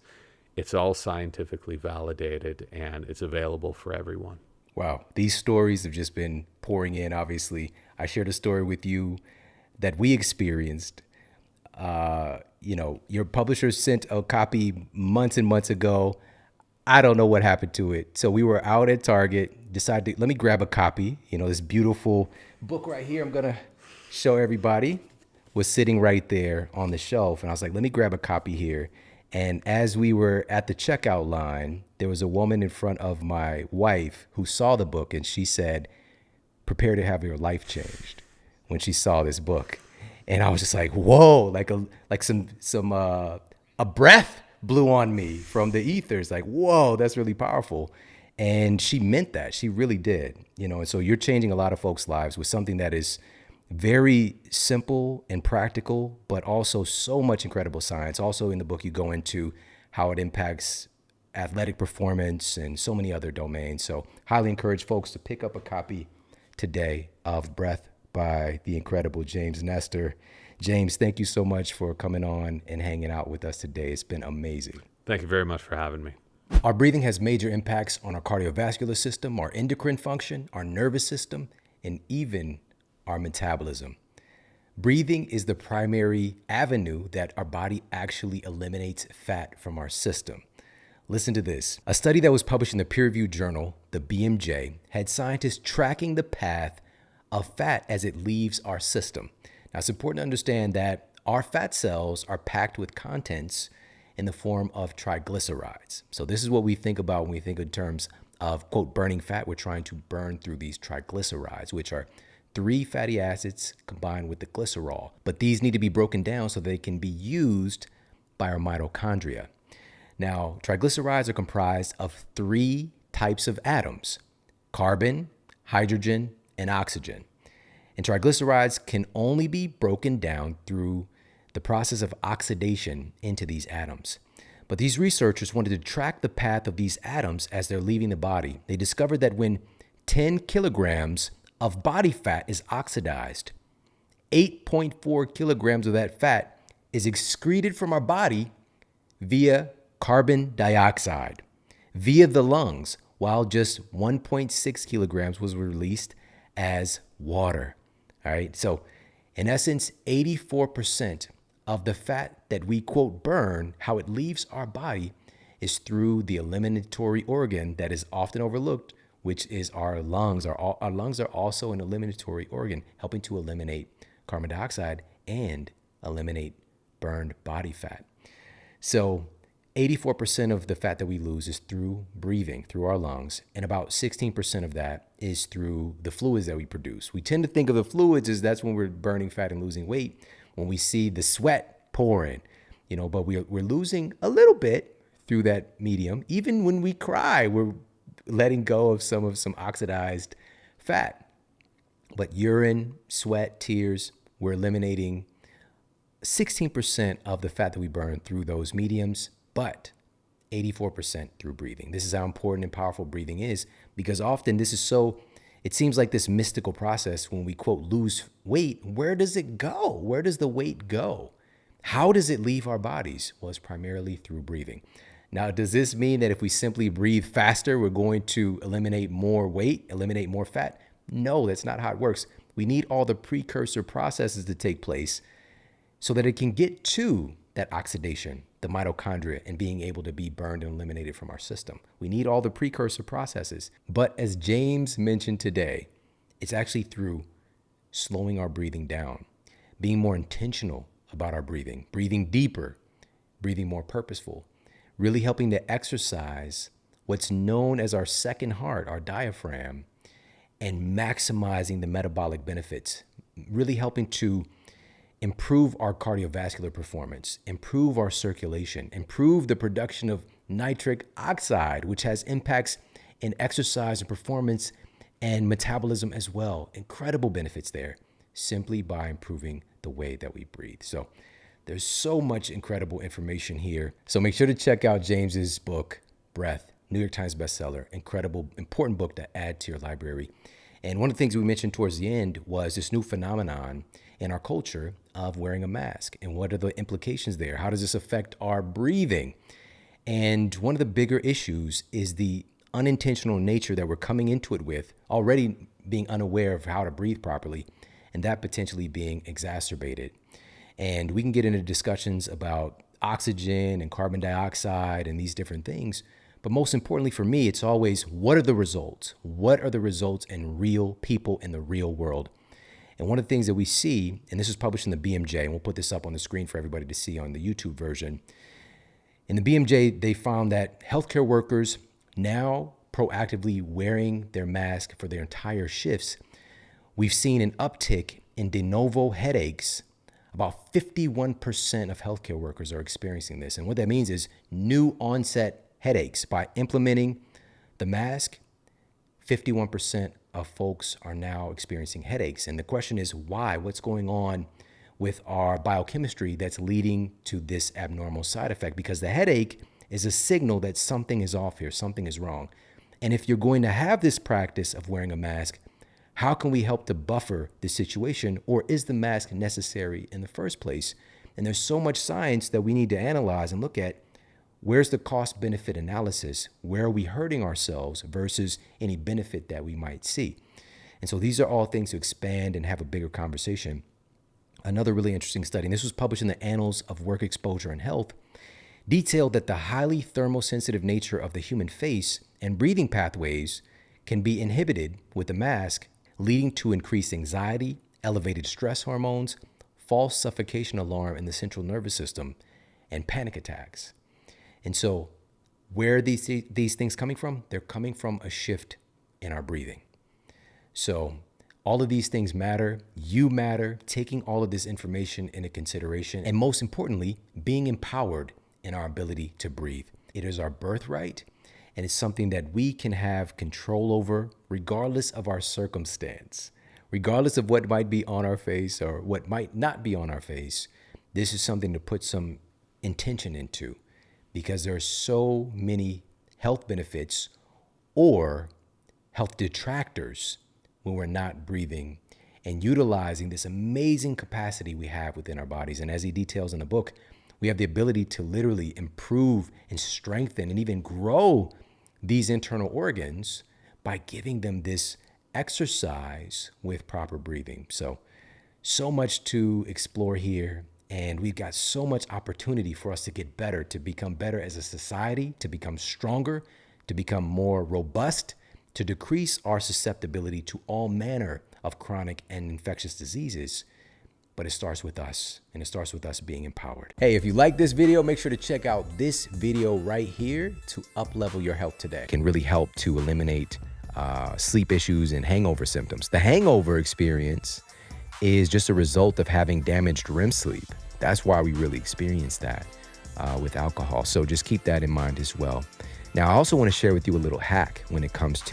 It's all scientifically validated and it's available for everyone. Wow. These stories have just been pouring in. Obviously, I shared a story with you that we experienced, your publisher sent a copy months and months ago. I don't know what happened to it. So we were out at Target, decided let me grab a copy. This beautiful book right here, I'm going to show everybody, was sitting right there on the shelf. And I was like, let me grab a copy here. And as we were at the checkout line, there was a woman in front of my wife who saw the book, and she said, prepare to have your life changed, when she saw this book. And I was just like, whoa, like a breath blew on me from the ethers. Like, whoa, that's really powerful. And she meant that. She really did. And so you're changing a lot of folks' lives with something that is very simple and practical, but also so much incredible science. Also in the book, you go into how it impacts athletic performance and so many other domains. So highly encourage folks to pick up a copy today of Breath by the incredible James Nestor. James, thank you so much for coming on and hanging out with us today. It's been amazing. Thank you very much for having me. Our breathing has major impacts on our cardiovascular system, our endocrine function, our nervous system, and even our metabolism. Breathing is the primary avenue that our body actually eliminates fat from our system. Listen to this. A study that was published in the peer-reviewed journal, the BMJ, had scientists tracking the path of fat as it leaves our system. Now, it's important to understand that our fat cells are packed with contents in the form of triglycerides. So this is what we think about when we think in terms of, quote, burning fat. We're trying to burn through these triglycerides, which are 3 fatty acids combined with the glycerol. But these need to be broken down so they can be used by our mitochondria. Now, triglycerides are comprised of 3 types of atoms: carbon, hydrogen, and oxygen. And triglycerides can only be broken down through the process of oxidation into these atoms. But these researchers wanted to track the path of these atoms as they're leaving the body. They discovered that when 10 kilograms of body fat is oxidized, 8.4 kilograms of that fat is excreted from our body via carbon dioxide, via the lungs, while just 1.6 kilograms was released as water. All right. So in essence, 84% of the fat that we, quote, burn, how it leaves our body, is through the eliminatory organ that is often overlooked, which is our lungs. Our lungs are also an eliminatory organ, helping to eliminate carbon dioxide and eliminate burned body fat. So 84% of the fat that we lose is through breathing, through our lungs, and about 16% of that is through the fluids that we produce. We tend to think of the fluids as that's when we're burning fat and losing weight, when we see the sweat pouring, but we're losing a little bit through that medium. Even when we cry, we're letting go of some oxidized fat. But urine, sweat, tears, we're eliminating 16% of the fat that we burn through those mediums, but 84% through breathing. This is how important and powerful breathing is, because often it seems like this mystical process when we, quote, lose weight. Where does it go? Where does the weight go? How does it leave our bodies? Well, it's primarily through breathing. Now, does this mean that if we simply breathe faster, we're going to eliminate more weight, eliminate more fat? No, that's not how it works. We need all the precursor processes to take place so that it can get to that oxidation, the mitochondria, and being able to be burned and eliminated from our system. We need all the precursor processes. But as James mentioned today, it's actually through slowing our breathing down, being more intentional about our breathing, breathing deeper, breathing more purposeful, really helping to exercise what's known as our second heart, our diaphragm, and maximizing the metabolic benefits, really helping to improve our cardiovascular performance, improve our circulation, improve the production of nitric oxide, which has impacts in exercise and performance and metabolism as well. Incredible benefits there, simply by improving the way that we breathe. So there's so much incredible information here. So make sure to check out James's book, Breath, New York Times bestseller, incredible, important book to add to your library. And one of the things we mentioned towards the end was this new phenomenon in our culture of wearing a mask. And what are the implications there? How does this affect our breathing? And one of the bigger issues is the unintentional nature that we're coming into it with, already being unaware of how to breathe properly. and that potentially being exacerbated. And we can get into discussions about oxygen and carbon dioxide and these different things. But most importantly for me, it's always, what are the results? What are the results in real people in the real world? And one of the things that we see, and this was published in the BMJ, and we'll put this up on the screen for everybody to see on the YouTube version. In the BMJ, they found that healthcare workers now proactively wearing their mask for their entire shifts, we've seen an uptick in de novo headaches. About 51% of healthcare workers are experiencing this. And what that means is new onset headaches. By implementing the mask, 51% of folks are now experiencing headaches. And the question is why? What's going on with our biochemistry that's leading to this abnormal side effect? Because the headache is a signal that something is off here, something is wrong. And if you're going to have this practice of wearing a mask, how can we help to buffer the situation, or is the mask necessary in the first place? And there's so much science that we need to analyze and look at. Where's the cost benefit analysis? Where are we hurting ourselves versus any benefit that we might see? And so these are all things to expand and have a bigger conversation. Another really interesting study, and this was published in the Annals of Work Exposure and Health, detailed that the highly thermosensitive nature of the human face and breathing pathways can be inhibited with the mask, leading to increased anxiety, elevated stress hormones, false suffocation alarm in the central nervous system, and panic attacks. And so where are these things coming from? They're coming from a shift in our breathing. So all of these things matter. You matter. Taking all of this information into consideration, and most importantly, being empowered in our ability to breathe. It is our birthright, and it's something that we can have control over regardless of our circumstance, regardless of what might be on our face or what might not be on our face. This is something to put some intention into, because there are so many health benefits or health detractors when we're not breathing and utilizing this amazing capacity we have within our bodies. And as he details in the book, we have the ability to literally improve and strengthen and even grow these internal organs by giving them this exercise with proper breathing. So much to explore here. And we've got so much opportunity for us to get better, to become better as a society, to become stronger, to become more robust, to decrease our susceptibility to all manner of chronic and infectious diseases. But it starts with us, and it starts with us being empowered. Hey, if you like this video, make sure to check out this video right here to up-level your health today. It can really help to eliminate sleep issues and hangover symptoms. The hangover experience is just a result of having damaged REM sleep. That's why we really experience that with alcohol. So just keep that in mind as well. Now, I also want to share with you a little hack when it comes